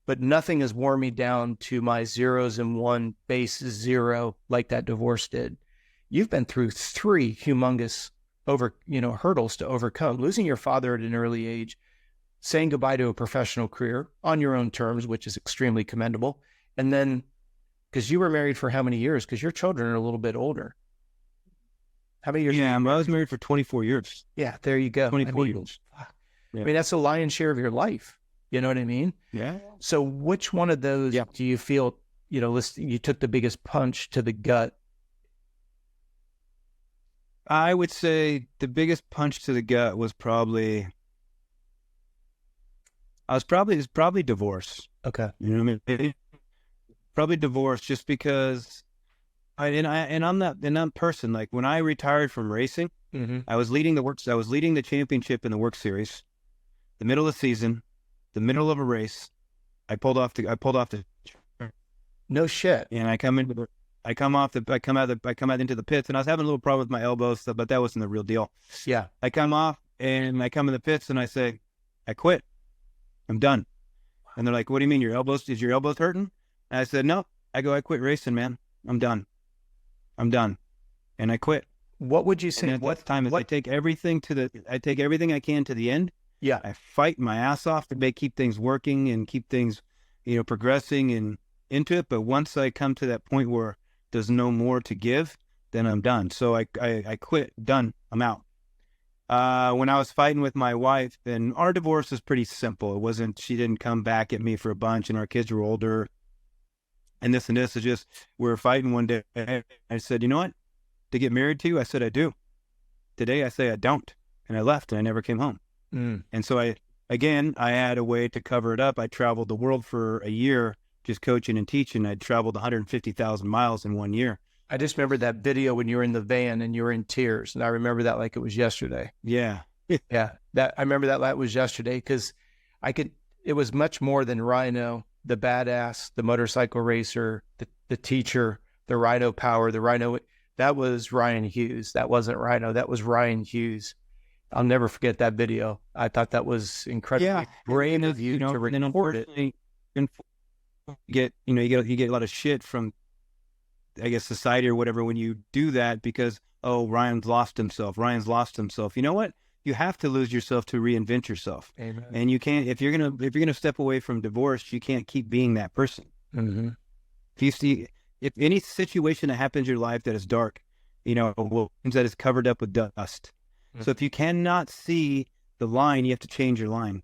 but nothing has worn me down to my 0s and 1 base 0 like that divorce did. You've been through 3 humongous hurdles to overcome. Losing your father at an early age, saying goodbye to a professional career on your own terms, which is extremely commendable. And then, because you were married for how many years? Because your children are a little bit older. How many years? Yeah, I was married for 24 years. Yeah, there you go. 24 years. Yeah. I mean, that's the lion's share of your life. You know what I mean? Yeah. So which one of those do you feel, you took the biggest punch to the gut? I would say the biggest punch to the gut was probably divorce. Okay. You know what I mean? Probably divorce, just because I'm that person. Like when I retired from racing, I was leading the championship in the Work Series, the middle of the season, the middle of a race. I pulled off the no shit. And I come out into the pits, and I was having a little problem with my elbows, but that wasn't the real deal. Yeah. I come off and I come in the pits and I say, I quit. I'm done. And they're like, what do you mean? Is your elbows hurting? And I said, no. I quit racing, man. I'm done. And I quit. What would you say? I take everything I can to the end. Yeah. I fight my ass off to keep things working and keep things, progressing and into it. But once I come to that point where there's no more to give, then I'm done. So I quit. Done. I'm out. When I was fighting with my wife, and our divorce was pretty simple. She didn't come back at me for a bunch, and our kids were older. And this is just, we were fighting one day. I said, you know what? To get married to you? I said, I do. Today I say I don't. And I left and I never came home. And so I had a way to cover it up. I traveled the world for a year, just coaching and teaching. I'd traveled 150,000 miles in 1 year. I just remember that video when you were in the van and you were in tears. And I remember that like it was yesterday. Yeah. Yeah. I remember that like it was yesterday, because it was much more than Ryno, the badass, the motorcycle racer, the teacher, the Ryno power, the Ryno. That was Ryan Hughes. That wasn't Ryno. That was Ryan Hughes. I'll never forget that video. I thought that was incredibly brave of you to record it. You get a lot of shit from, I guess, society or whatever when you do that, because, oh, Ryan's lost himself. You know what? You have to lose yourself to reinvent yourself. Amen. And you can't, if you're gonna step away from divorce, you can't keep being that person. Mm-hmm. If any situation that happens in your life that is dark, that is covered up with dust. Mm-hmm. So if you cannot see the line, you have to change your line.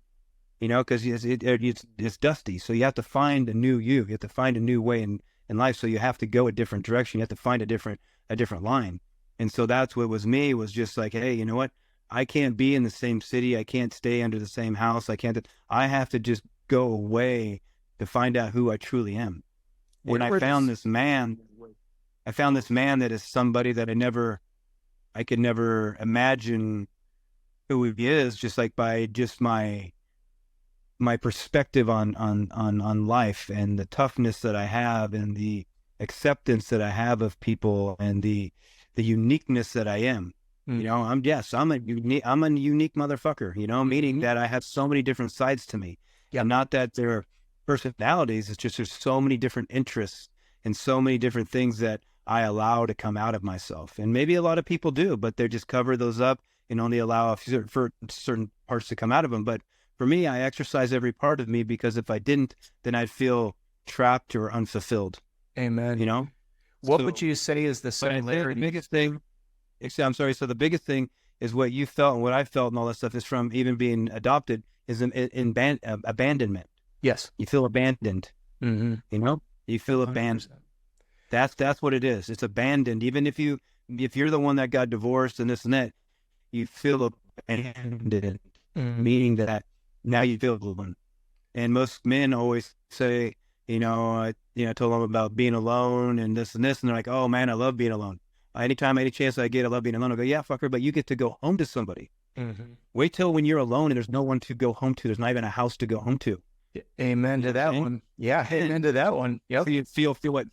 Because it's dusty. So you have to find a new you. You have to find a new way in life. So you have to go a different direction. You have to find a different line. And so that's what was me, was just like, hey, you know what? I can't be in the same city. I can't stay under the same house. I have to just go away to find out who I truly am. When I found this man that is somebody that I could never imagine who he is, just like by just my perspective on life and the toughness that I have and the acceptance that I have of people and the uniqueness that I am. I'm a unique motherfucker, meaning that I have so many different sides to me. Yeah. Not that they're personalities. It's just, there's so many different interests and so many different things that I allow to come out of myself. And maybe a lot of people do, but they just cover those up and only allow for certain parts to come out of them. But for me, I exercise every part of me, because if I didn't, then I'd feel trapped or unfulfilled. Amen. You know? What would you say is the similarity? The biggest thing, I'm sorry. So the biggest thing is what you felt and what I felt and all that stuff is from even being adopted is abandonment. Yes. You feel abandoned. Mm-hmm. You know? You feel abandoned. 100%. That's what it is. It's abandoned. Even if you're the one that got divorced and this and that, you feel abandoned, meaning that now you feel alone. And most men always say, I told them about being alone and this, and they're like, oh man, I love being alone. Any chance I get, I love being alone. I go, yeah, fucker, but you get to go home to somebody. Mm-hmm. Wait till when you're alone and there's no one to go home to. There's not even a house to go home to. Amen to that one. Yeah, amen to that one. Yep. You feel what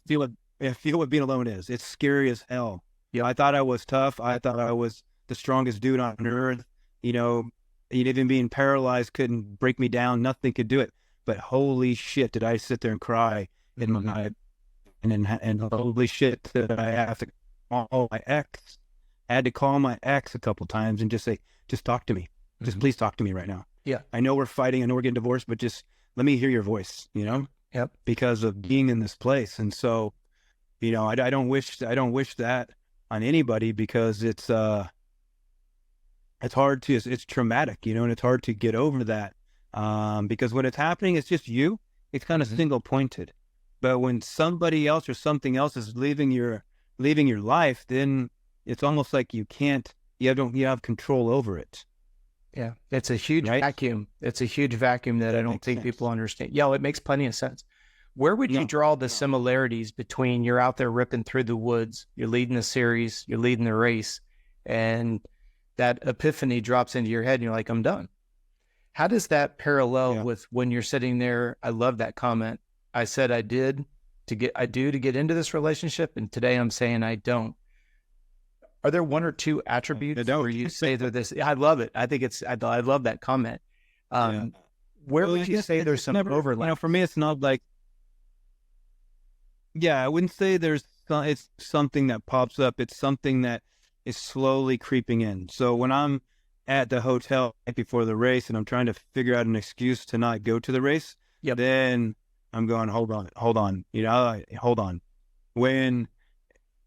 being alone is. It's scary as hell. Yeah, I thought I was tough. I thought I was the strongest dude on earth. Even being paralyzed couldn't break me down. Nothing could do it. But holy shit, did I sit there and cry in my night, and holy shit, did I have to call my ex. I had to call my ex a couple times and just say, just talk to me. Just please talk to me right now. Yeah. I know we're fighting. I know we're getting divorced, but just let me hear your voice, Yep. Because of being in this place. And so, I don't wish that on anybody, because it's hard to, it's traumatic, and it's hard to get over that. Because when it's happening, it's just you. It's kind of single pointed. But when somebody else or something else is leaving your life, then it's almost like you don't have control over it. Yeah, it's a huge vacuum. It's a huge vacuum that I don't think people understand. Yeah, it makes plenty of sense. Where would you draw the similarities between you're out there ripping through the woods, you're leading the series, you're leading the race, and that epiphany drops into your head and you're like, I'm done. How does that parallel with when you're sitting there? I love that comment. I said I do to get into this relationship, and today I'm saying I don't. Are there one or two attributes where you say that this? I love it. I think I love that comment. Where would you say there's some overlap? For me, it's not like, I wouldn't say it's something that pops up. It's something that is slowly creeping in. So when I'm at the hotel right before the race and I'm trying to figure out an excuse to not go to the race, then I'm going, hold on. Hold on. When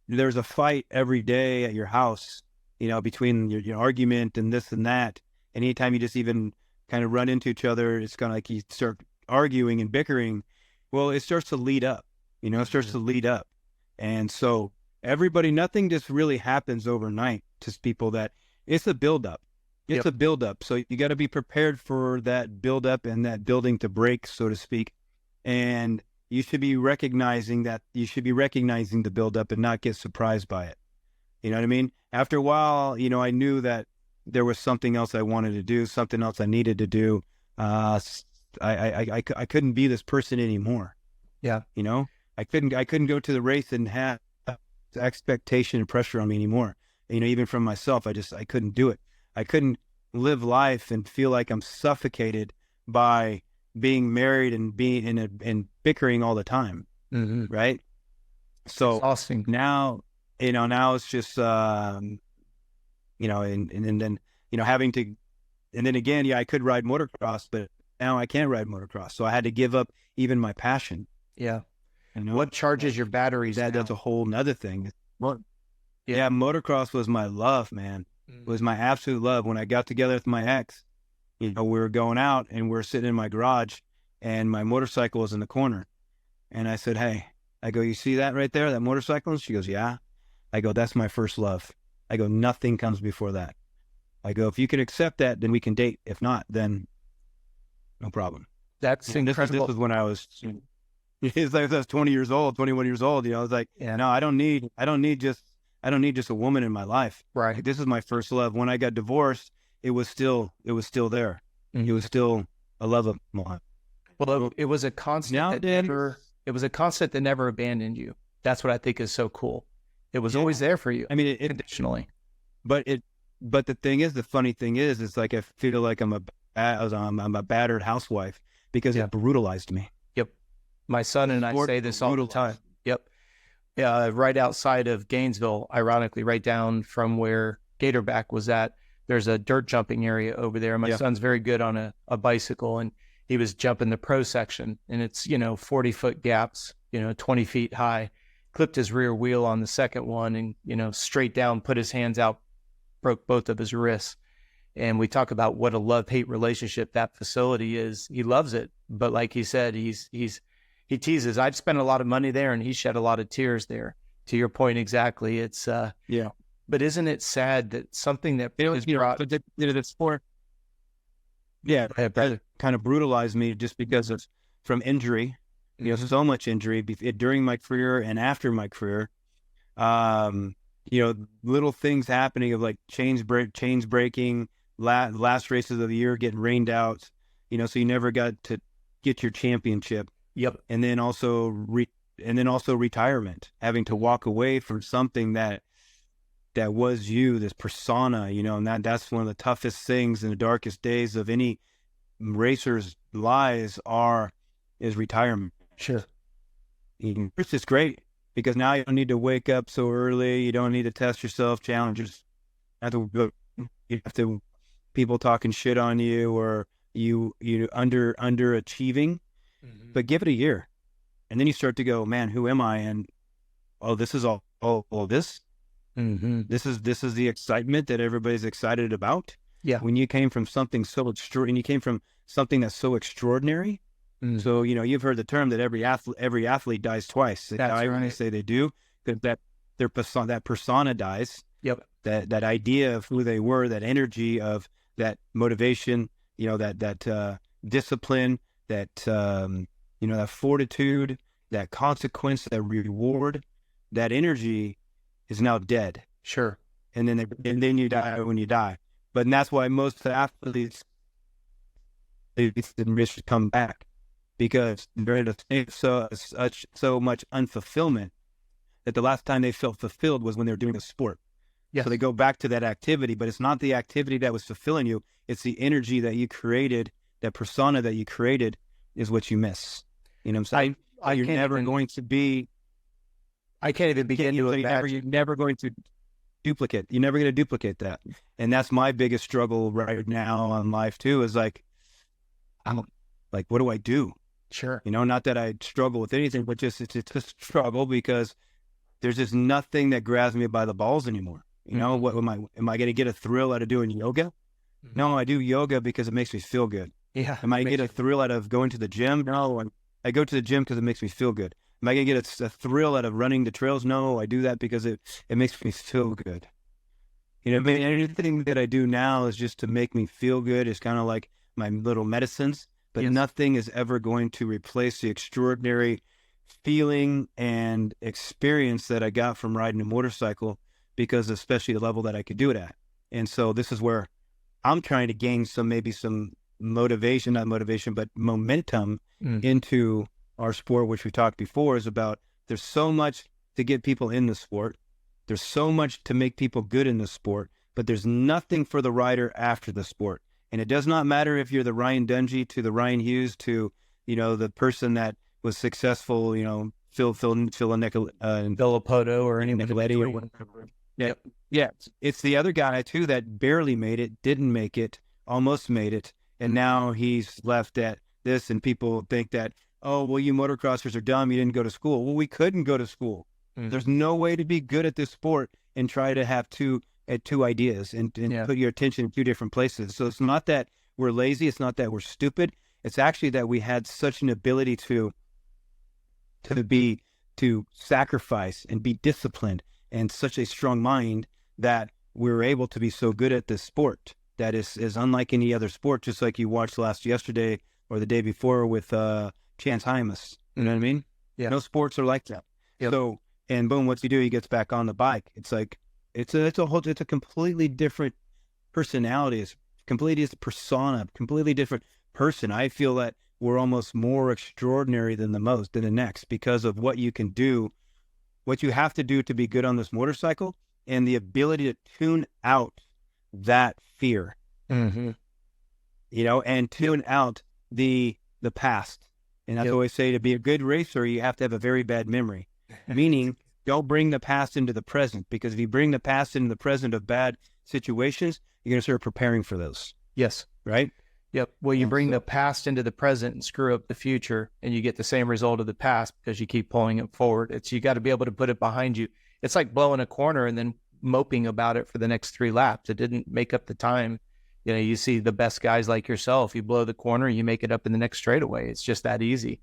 there's a fight every day at your house, between your argument and this and that, and anytime you just even kind of run into each other, it's kind of like you start arguing and bickering. Well, it starts to lead up, it starts to lead up. And so nothing just really happens overnight to people. That it's a buildup. It's a buildup. So you got to be prepared for that buildup and that building to break, so to speak. And you should be recognizing the buildup and not get surprised by it. You know what I mean? After a while, I knew that there was something else I wanted to do, something else I needed to do. I couldn't be this person anymore. Yeah. I couldn't go to the race and have expectation and pressure on me anymore. Even from myself, I couldn't do it. I couldn't live life and feel like I'm suffocated by being married and being and bickering all the time. Mm-hmm. Right. So awesome. Now it's just, and then, having to, and then again, I could ride motocross, but now I can't ride motocross. So I had to give up even my passion. Yeah. What charges your batteries? That's a whole nother thing. Motocross was my love, man. It was my absolute love. When I got together with my ex, we were going out and we're sitting in my garage and my motorcycle was in the corner. And I said, hey, I go, you see that right there, that motorcycle? She goes, yeah. I go, that's my first love. I go, nothing comes before that. I go, if you can accept that, then we can date. If not, then no problem. That's incredible. This was when I was, it's like I was 21 years old. I was like, no, I don't need just a woman in my life. Right. Like, this is my first love. When I got divorced, it was still there. Mm-hmm. It was still a love of mine. Well, it was a constant. It was a constant that never abandoned you. That's what I think is so cool. It was always there for you. I mean, conditionally. But the thing is, the funny thing is, it's like I feel like I'm a battered housewife because it brutalized me. Yep. My son and I say this all the time. Yep. right outside of Gainesville, ironically, right down from where Gatorback was at. There's a dirt jumping area over there. My son's very good on a bicycle, and he was jumping the pro section, and it's, 40-foot gaps, 20 feet high. Clipped his rear wheel on the second one and, straight down, put his hands out, broke both of his wrists. And we talk about what a love-hate relationship that facility is. He loves it, but like he said, he teases, I've spent a lot of money there and he shed a lot of tears there. To your point, exactly. It's but isn't it sad that something that is brought the sport, kind of brutalized me just because of from injury. So much injury during my career and after my career. Little things happening of like chains breaking, last races of the year getting rained out. So you never got to get your championship. Yep. And then also retirement, having to walk away from something that was you, this persona, and that's one of the toughest things in the darkest days of any racer's lives is retirement. Sure. It's just great because now you don't need to wake up so early. You don't need to test yourself, challenges. You have to people talking shit on you or you underachieving. Mm-hmm. But give it a year, and then you start to go, man, who am I? And this is all this. Mm-hmm. This is the excitement that everybody's excited about. Yeah. When you came from something so extraordinary, you came from something that's so extraordinary. Mm. So you've heard the term that every athlete dies twice. That's right. I say they do because that persona dies. Yep. That idea of who they were, that energy of that motivation, that discipline, that that fortitude, that consequence, that reward, that energy is now dead. Sure. And then you die when you die. But that's why most athletes should come back, because they're in so much unfulfillment that the last time they felt fulfilled was when they were doing a sport. Yes. So they go back to that activity, but it's not the activity that was fulfilling you. It's the energy that you created, that persona that you created is what you miss. You know what I'm saying? You're never going to be. I can't even begin to imagine. You're never going to duplicate. You're never going to duplicate that. And that's my biggest struggle right now on life too, is like, what do I do? Sure. Not that I struggle with anything, but it's a struggle because there's just nothing that grabs me by the balls anymore. What am I going to get a thrill out of doing yoga? Mm-hmm. No, I do yoga because it makes me feel good. Yeah. Am I get a thrill out of going to the gym? No, I go to the gym because it makes me feel good. Am I going to get a thrill out of running the trails? No, I do that because it makes me feel good. Anything that I do now is just to make me feel good. It's kind of like my little medicines, but nothing is ever going to replace the extraordinary feeling and experience that I got from riding a motorcycle, because especially the level that I could do it at. And so this is where I'm trying to gain some motivation, not motivation, but momentum into our sport, which we talked before, is about there's so much to get people in the sport. There's so much to make people good in the sport, but there's nothing for the rider after the sport. And it does not matter if you're the Ryan Dungey to the Ryan Hughes to, the person that was successful, Phil Villapoto or any Nicoletti or whatever. Yep. Yeah. It's the other guy too that barely made it, didn't make it, almost made it. And now he's left at this, and people think that, oh, well, you motocrossers are dumb. You didn't go to school. Well, we couldn't go to school. Mm-hmm. There's no way to be good at this sport and try to have two ideas and put your attention in two different places. So it's not that we're lazy. It's not that we're stupid. It's actually that we had such an ability to sacrifice and be disciplined and such a strong mind that we were able to be so good at this sport that is unlike any other sport, just like you watched yesterday or the day before with Chance Hymas. You know what I mean? Yeah. No sports are like that. Yep. So, and boom, what's he do? He gets back on the bike. It's like, it's a completely different personality. It's completely a persona, completely different person. I feel that we're almost more extraordinary than the next because of what you can do, what you have to do to be good on this motorcycle, and the ability to tune out that fear, and tune out the past. And that's what I say, to be a good racer, you have to have a very bad memory, meaning don't bring the past into the present, because if you bring the past into the present of bad situations, you're going to start preparing for those. Yes. Right? Yep. Well, you bring the past into the present and screw up the future, and you get the same result of the past because you keep pulling it forward. You got to be able to put it behind you. It's like blowing a corner and then moping about it for the next 3 laps. It didn't make up the time. You see the best guys like yourself, you blow the corner, you make it up in the next straightaway. It's just that easy.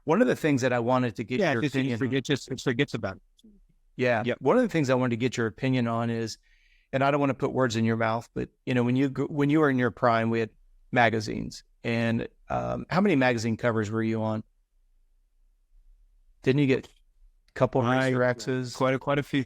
One of the things that I wanted to get your opinion on. It forgets about it. Yeah. Yep. One of the things I wanted to get your opinion on is, and I don't want to put words in your mouth, but when you were in your prime, we had magazines. And how many magazine covers were you on? Didn't you get a couple of Racer X's? Quite a few.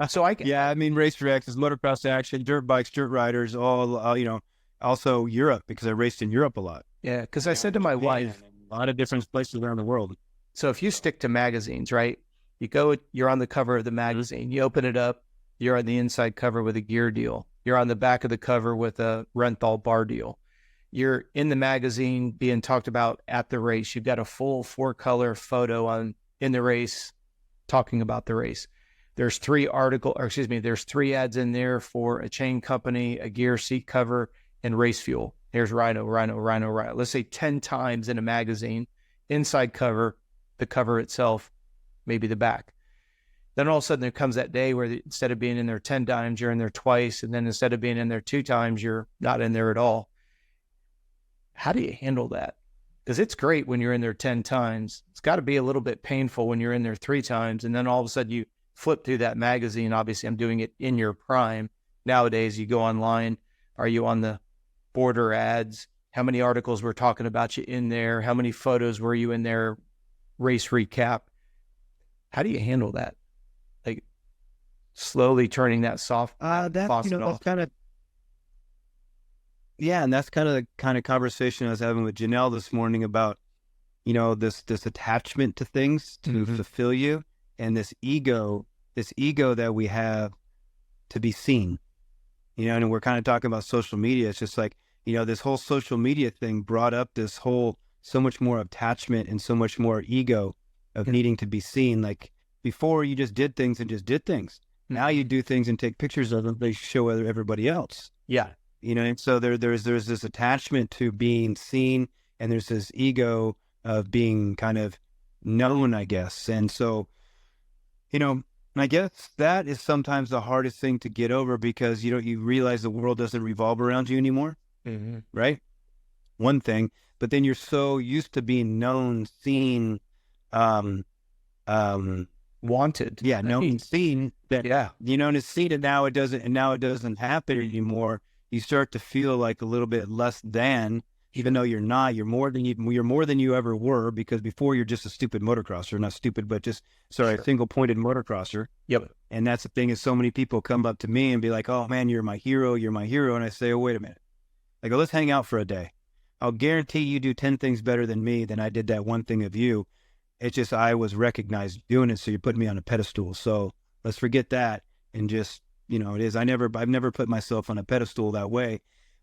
So Racer X's, Motocross Action, dirt bikes, dirt riders, all also Europe, because I raced in Europe a lot. Yeah, because I said to my wife, a lot of different places around the world. So if you stick to magazines, right? You're on the cover of the magazine. You open it up, you're on the inside cover with a gear deal. You're on the back of the cover with a Renthal bar deal. You're in the magazine being talked about at the race. You've got a full 4-color photo in the race talking about the race. There's 3 ads in there for a chain company, a gear, seat cover, and race fuel. Here's Ryno. Let's say 10 times in a magazine, inside cover, the cover itself, maybe the back. Then all of a sudden there comes that day where instead of being in there 10 times, you're in there twice. And then instead of being in there 2 times, you're not in there at all. How do you handle that? Because it's great when you're in there 10 times. It's got to be a little bit painful when you're in there 3 times. And then all of a sudden you flip through that magazine. Obviously, I'm doing it in your prime. Nowadays, you go online. Are you on the border ads? How many articles were talking about you in there? How many photos were you in there? Race recap. How do you handle that? Like slowly turning that soft faucet off. That's kind of, yeah, and that's kind of the conversation I was having with Janelle this morning about, this attachment to things to fulfill you, and this ego that we have to be seen. And we're kind of talking about social media. It's just like, this whole social media thing brought up this whole so much more attachment and so much more ego of needing to be seen. Like before, you just did things and just did things. Now you do things and take pictures of them. They show everybody else. Yeah. And so there's this attachment to being seen, and there's this ego of being kind of known, I guess. And so, I guess that is sometimes the hardest thing to get over, because you realize the world doesn't revolve around you anymore, right? One thing, but then you're so used to being known, seen, wanted. Yeah, known, seen that. Yeah, and it's seen, and now it doesn't happen anymore. You start to feel like a little bit less than, even though you're not. You're more than you ever were, because before you're just a stupid motocrosser, not stupid, but a single-pointed motocrosser. Yep. And that's the thing, is so many people come up to me and be like, "Oh man, you're my hero," and I say, "Oh, wait a minute." I go, "Let's hang out for a day. I'll guarantee you do 10 things better than me than I did that one thing of you. It's just I was recognized doing it, so you're putting me on a pedestal. So let's forget that and just." It is. I've never put myself on a pedestal that way,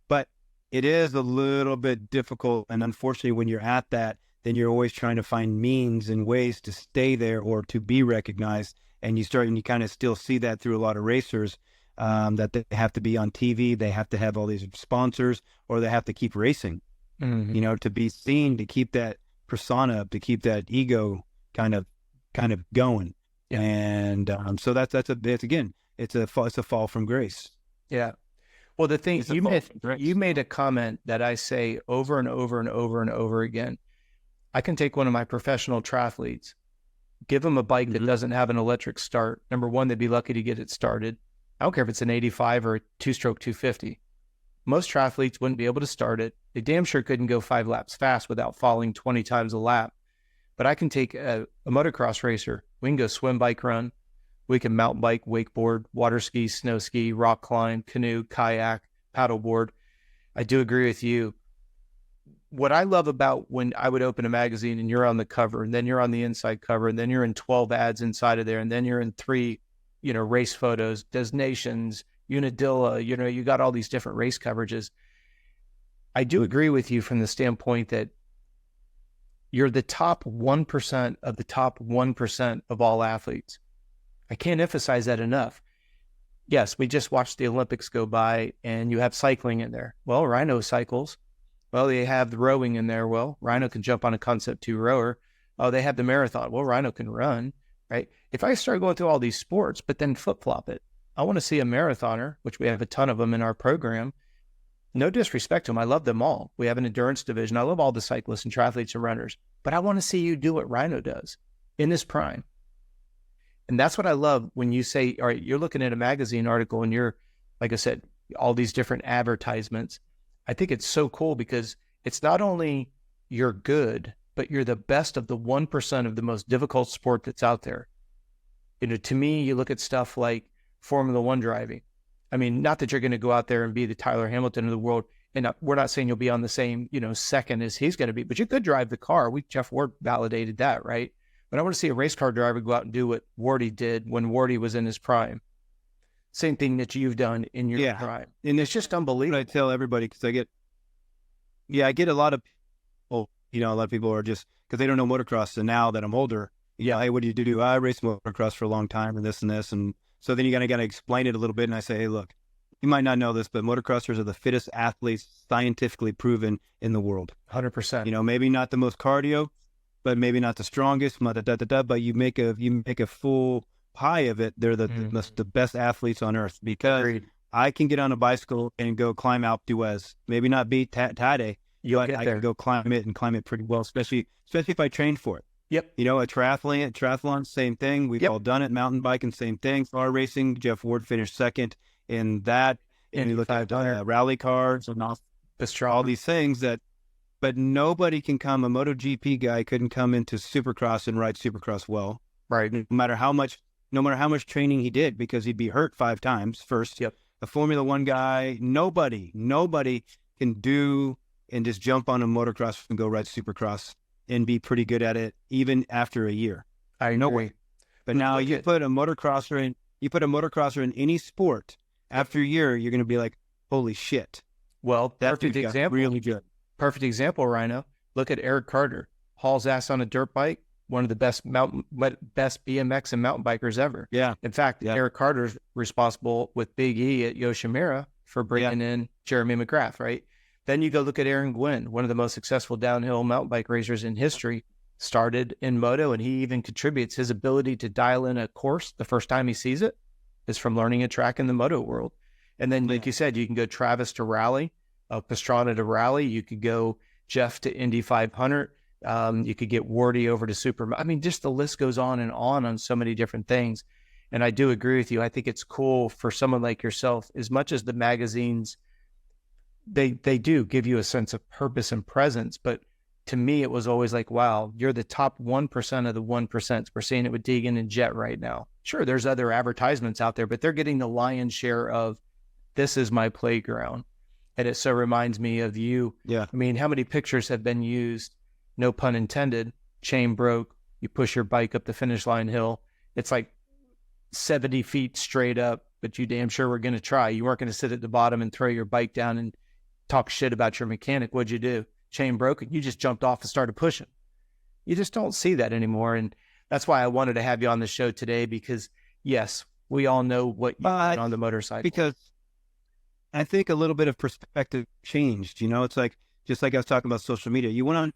but it is a little bit difficult. And unfortunately, when you're at that, then you're always trying to find means and ways to stay there or to be recognized. And you kind of still see that through a lot of racers, that they have to be on TV, they have to have all these sponsors, or they have to keep racing, to be seen, to keep that persona up, to keep that ego kind of going. Yeah. And so that's again. It's a fall from grace. Yeah. Well, the thing you made a comment that I say over and over and over and over again. I can take one of my professional triathletes, give them a bike that doesn't have an electric start. Number one, they'd be lucky to get it started. I don't care if it's an 85 or a 2-stroke 250. Most triathletes wouldn't be able to start it. They damn sure couldn't go 5 laps fast without falling 20 times a lap. But I can take a motocross racer. We can go swim, bike, run. We can mountain bike, wakeboard, water ski, snow ski, rock climb, canoe, kayak, paddleboard. I do agree with you. What I love about when I would open a magazine and you're on the cover, and then you're on the inside cover, and then you're in 12 ads inside of there, and then you're in 3, race photos, Desnations, Unadilla, you got all these different race coverages. I do agree with you from the standpoint that you're the top 1% of the top 1% of all athletes. I can't emphasize that enough. Yes, we just watched the Olympics go by and you have cycling in there. Well, Ryno cycles. Well, they have the rowing in there. Well, Ryno can jump on a Concept 2 rower. Oh, they have the marathon. Well, Ryno can run, right? If I start going through all these sports, but then flip-flop it, I want to see a marathoner, which we have a ton of them in our program. No disrespect to them. I love them all. We have an endurance division. I love all the cyclists and triathletes and runners, but I want to see you do what Ryno does in his prime. And that's what I love when you say, all right, you're looking at a magazine article and you're, like I said, all these different advertisements. I think it's so cool because it's not only you're good, but you're the best of the 1% of the most difficult sport that's out there. You know, to me, you look at stuff like Formula One driving. I mean, not that you're going to go out there and be the Tyler Hamilton of the world. And we're not saying you'll be on the same, second as he's going to be, but you could drive the car. Jeff Ward validated that, right? But I want to see a race car driver go out and do what Wardy did when Wardy was in his prime. Same thing that you've done in your prime. And it's just unbelievable. I tell everybody, because I get a lot of people, a lot of people are just, because they don't know motocross. And now that I'm older, hey, what do you do? I raced motocross for a long time and this and this. And so then you got to explain it a little bit. And I say, hey, look, you might not know this, but motocrossers are the fittest athletes scientifically proven in the world. 100%. Maybe not the most cardio, but maybe not the strongest, but you make a full pie of it. They're the best athletes on earth, because Agreed. I can get on a bicycle and go climb Alpe d'Huez. Maybe not beat Tade, but I can go climb it pretty well, especially if I train for it. Yep. A triathlon, same thing. We've all done it. Mountain biking, same thing. Car racing, Jeff Ward finished second in that. And you look at rally cars and all these things but nobody can come. A MotoGP guy couldn't come into Supercross and ride Supercross well. Right. No matter how much training he did, because he'd be hurt 5 times first. Yep. A Formula One guy, nobody can do and just jump on a motocross and go ride Supercross and be pretty good at it, even after a year. No way. But now you put a motocrosser in any sport, after a year, you're going to be like, holy shit. Well, perfect example. Really good. Perfect example, Ryno. Look at Eric Carter. Hauls ass on a dirt bike. One of the best BMX and mountain bikers ever. Yeah. In fact, Eric Carter's responsible with Big E at Yoshimura for bringing in Jeremy McGrath, right? Then you go look at Aaron Gwynn, one of the most successful downhill mountain bike racers in history, started in moto, and he even contributes his ability to dial in a course the first time he sees it is from learning a track in the moto world. And then, like you said, you can go Travis to rally, Pastrana to rally. You could go Jeff to Indy 500. You could get Wardy over to Super. I mean, just the list goes on so many different things. And I do agree with you. I think it's cool for someone like yourself, as much as the magazines, they do give you a sense of purpose and presence. But to me, it was always like, wow, you're the top 1% of the 1%. We're seeing it with Deegan and Jet right now. Sure, there's other advertisements out there, but they're getting the lion's share of, this is my playground. And it so reminds me of you. Yeah. I mean, how many pictures have been used? No pun intended. Chain broke. You push your bike up the finish line hill. It's like 70 feet straight up, but you damn sure were going to try. You weren't going to sit at the bottom and throw your bike down and talk shit about your mechanic. What'd you do? Chain broke and you just jumped off and started pushing. You just don't see that anymore. And that's why I wanted to have you on the show today, because yes, we all know what you did on the motorcycle. Because I think a little bit of perspective changed. It's like, just like I was talking about social media. You went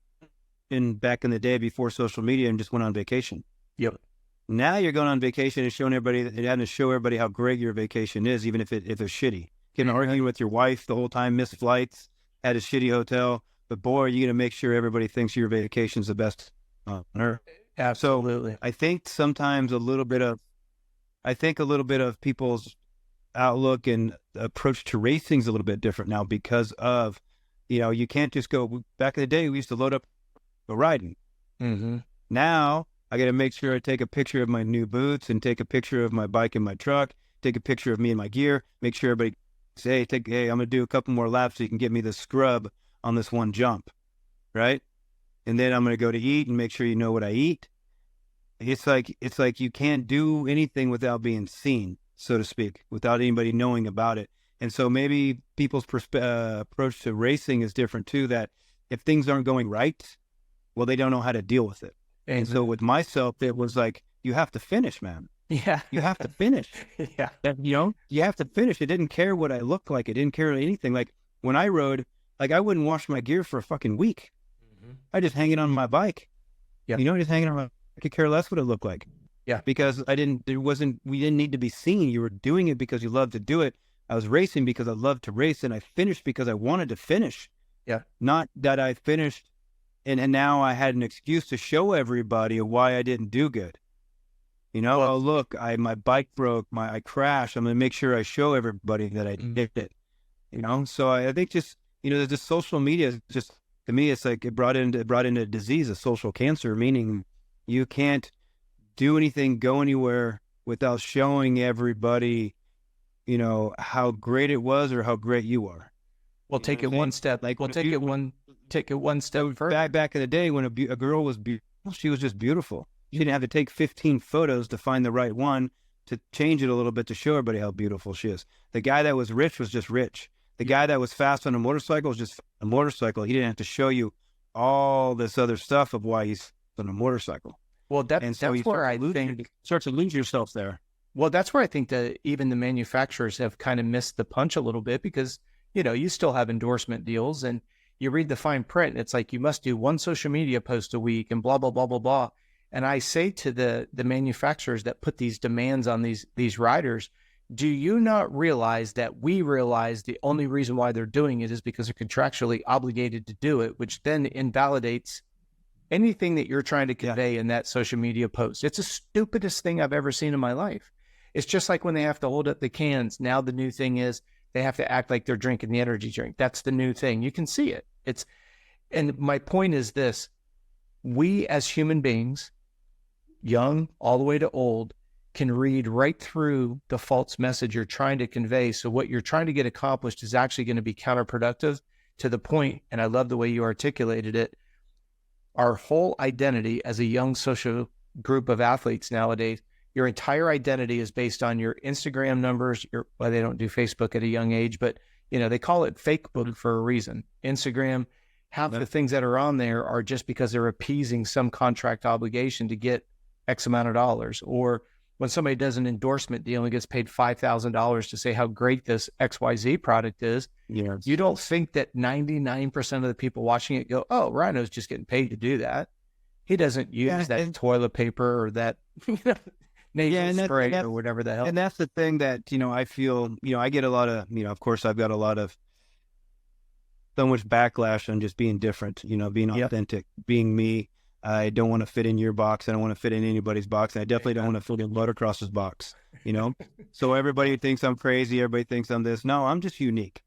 on back in the day before social media and just went on vacation. Yep. Now you're going on vacation and showing everybody, and having to show everybody how great your vacation is, even if it's shitty. Getting arguing with your wife the whole time, missed flights, at a shitty hotel. But boy, you're going to make sure everybody thinks your vacation's the best on earth. Absolutely. So I think sometimes a little bit of people's outlook and approach to racing's a little bit different now, because of, you can't just go. Back in the day, we used to load up, go riding. Mm-hmm. Now I got to make sure I take a picture of my new boots and take a picture of my bike and my truck, take a picture of me and my gear, make sure everybody say, hey, I'm going to do a couple more laps so you can get me the scrub on this one jump, right? And then I'm going to go to eat and make sure you know what I eat. It's like you can't do anything without being seen, so to speak, without anybody knowing about it. And so maybe people's approach to racing is different too, that if things aren't going right, well, they don't know how to deal with it. And so with myself, it was like, you have to finish, man. Yeah. You have to finish. Yeah. You have to finish. It didn't care what I looked like. It didn't care anything. Like when I rode, like I wouldn't wash my gear for a fucking week. I just hang it on my bike. Yeah. Just hanging on I could care less what it looked like. Yeah. Because we didn't need to be seen. You were doing it because you loved to do it. I was racing because I loved to race, and I finished because I wanted to finish. Yeah. Not that I finished and now I had an excuse to show everybody why I didn't do good. Oh, look, my bike broke, I crashed. I'm going to make sure I show everybody that I did it. So I think just, the social media is just, to me, it's like it brought in a disease, a social cancer, meaning you can't do anything, go anywhere without showing everybody, how great it was or how great you are. We'll take it one step. Like, take it one step further. Back in the day when a girl was beautiful, she was just beautiful. You didn't have to take 15 photos to find the right one to change it a little bit to show everybody how beautiful she is. The guy that was rich was just rich. The guy that was fast on a motorcycle was just a motorcycle. He didn't have to show you all this other stuff of why he's on a motorcycle. Well, that's where I think start to lose yourself there. Well, that's where I think that even the manufacturers have kind of missed the punch a little bit because, you still have endorsement deals and you read the fine print. And it's like, you must do one social media post a week and blah, blah, blah, blah, blah. And I say to the manufacturers that put these demands on these riders, do you not realize that we realize the only reason why they're doing it is because they're contractually obligated to do it, which then invalidates anything that you're trying to convey in that social media post. It's the stupidest thing I've ever seen in my life. It's just like when they have to hold up the cans. Now the new thing is they have to act like they're drinking the energy drink. That's the new thing. You can see it. And my point is this: we as human beings, young all the way to old, can read right through the false message you're trying to convey. So what you're trying to get accomplished is actually going to be counterproductive to the point. And I love the way you articulated it. Our whole identity as a young social group of athletes nowadays, your entire identity is based on your Instagram numbers. They don't do Facebook at a young age, but they call it fake book for a reason. Instagram, half the things that are on there are just because they're appeasing some contract obligation to get X amount of dollars. Or when somebody does an endorsement deal and gets paid $5,000 to say how great this XYZ product is, you don't think that 99% of the people watching it go, oh, Ryno's just getting paid to do that. He doesn't use that toilet paper or that nasal spray or whatever the hell. And that's the thing that, I feel, I get a lot of, of course, I've got a lot of so much backlash on just being different, being authentic, being me. I don't want to fit in your box. I don't want to fit in anybody's box. And I definitely don't want to fit in Motocross's box, So everybody thinks I'm crazy. Everybody thinks I'm this. No, I'm just unique.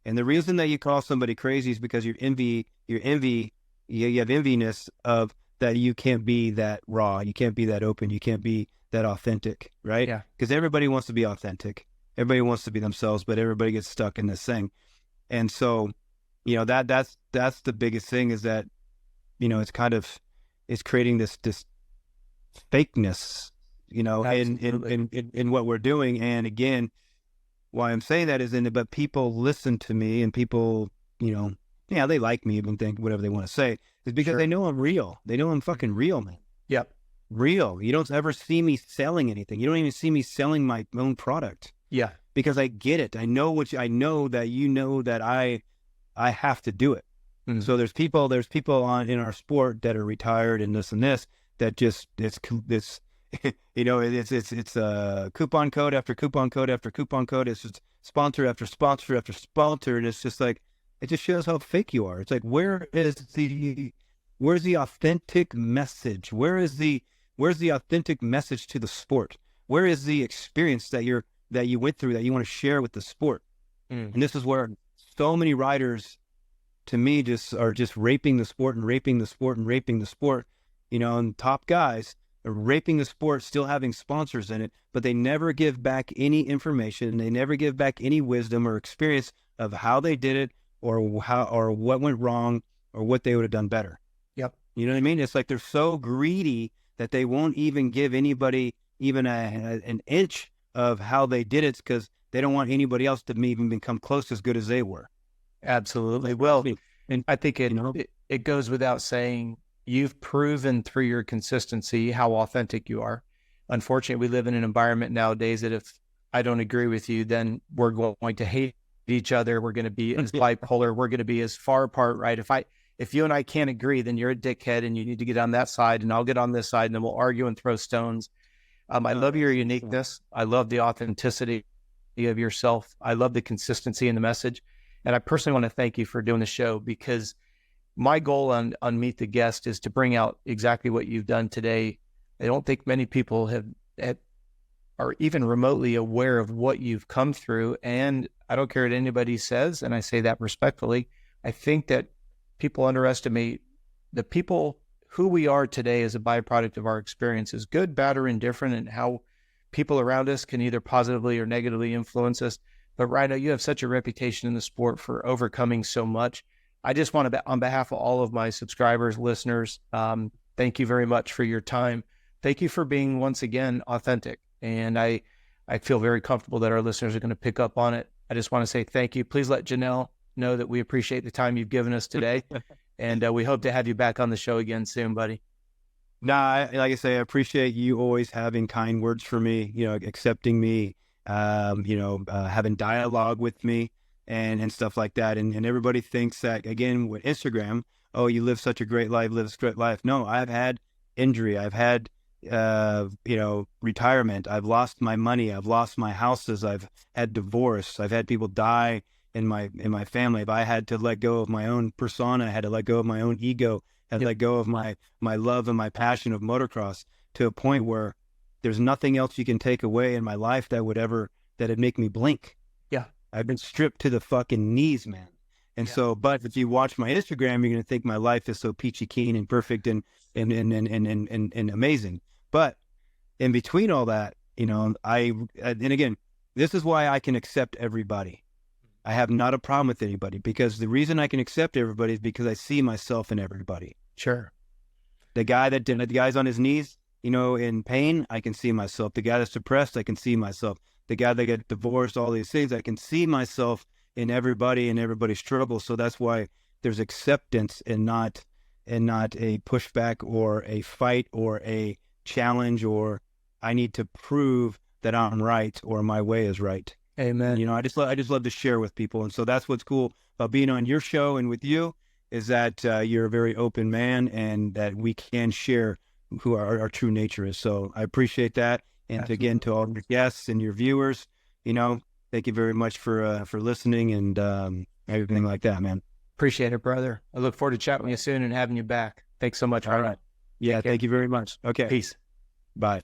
And the reason that you call somebody crazy is because you have enviness of that you can't be that raw. You can't be that open. You can't be that authentic, right? Yeah. Because everybody wants to be authentic. Everybody wants to be themselves, but everybody gets stuck in this thing. And so, that's the biggest thing is that, it's creating this fakeness, in what we're doing. And again, why I'm saying that is but people listen to me and people, they like me, even think whatever they want to say, is because they know I'm real. They know I'm fucking real, man. Yep. Real. You don't ever see me selling anything. You don't even see me selling my own product. Yeah. Because I get it. I know that I have to do it. Mm-hmm. So there's people in our sport that are retired and this that just it's coupon code after coupon code after coupon code. It's just sponsor after sponsor after sponsor, and it's just like it just shows how fake you are. It's like where's the authentic message? Where's the authentic message to the sport? Where is the experience that you went through that you want to share with the sport? And this is where so many riders, to me, are just raping the sport and raping the sport and raping the sport, and top guys are raping the sport, still having sponsors in it, but they never give back any information. They never give back any wisdom or experience of how they did it or what went wrong or what they would have done better. Yep. You know what I mean? It's like they're so greedy that they won't even give anybody even an inch of how they did it because they don't want anybody else to even become close as good as they were. Absolutely. Well, and I think it goes without saying, you've proven through your consistency how authentic you are. unfortunately, we live in an environment nowadays that if I don't agree with you, then we're going to hate each other. We're going to be as bipolar. We're going to be as far apart, right? If you and I can't agree, then you're a dickhead and you need to get on that side and I'll get on this side and then we'll argue and throw stones. I love your uniqueness. I love the authenticity of yourself. I love the consistency in the message. And I personally want to thank you for doing the show, because my goal on Meet the Guest is to bring out exactly what you've done today. I don't think many people are even remotely aware of what you've come through. And I don't care what anybody says, and I say that respectfully. I think that people underestimate the people who we are today as a byproduct of our experiences, good, bad, or indifferent, and how people around us can either positively or negatively influence us. But Ryno, you have such a reputation in the sport for overcoming so much. I just want to, on behalf of all of my subscribers, listeners, thank you very much for your time. Thank you for being, once again, authentic. And I feel very comfortable that our listeners are going to pick up on it. I just want to say thank you. Please let Janelle know that we appreciate the time you've given us today. And we hope to have you back on the show again soon, buddy. Nah, like I say, I appreciate you always having kind words for me, accepting me, having dialogue with me and stuff like that. And everybody thinks that, again, with Instagram, oh, you live such a great life, live a great life. No, I've had injury. I've had, retirement. I've lost my money. I've lost my houses. I've had divorce. I've had people die in my family. If I had to let go of my own persona, I had to let go of my own ego, had to let go of my love and my passion of motocross, to a point where there's nothing else you can take away in my life that'd make me blink. Yeah. I've been stripped to the fucking knees, man. And so, but if you watch my Instagram, you're going to think my life is so peachy keen and perfect and amazing. But in between all that, and again, this is why I can accept everybody. I have not a problem with anybody, because the reason I can accept everybody is because I see myself in everybody. Sure. The guy's on his knees, in pain, I can see myself. The guy that's depressed, I can see myself. The guy that got divorced, all these things, I can see myself in everybody and everybody's struggle. So that's why there's acceptance and not a pushback or a fight or a challenge, or I need to prove that I'm right or my way is right. Amen. I just love to share with people. And so that's what's cool about being on your show and with you, is that you're a very open man, and that we can share who our true nature is. So I appreciate that. And again, to all your guests and your viewers, thank you very much for listening and everything like that, man. Appreciate it, brother. I look forward to chatting with you soon and having you back. Thanks so much. All right. Yeah, thank you very much. Okay. Peace. Bye.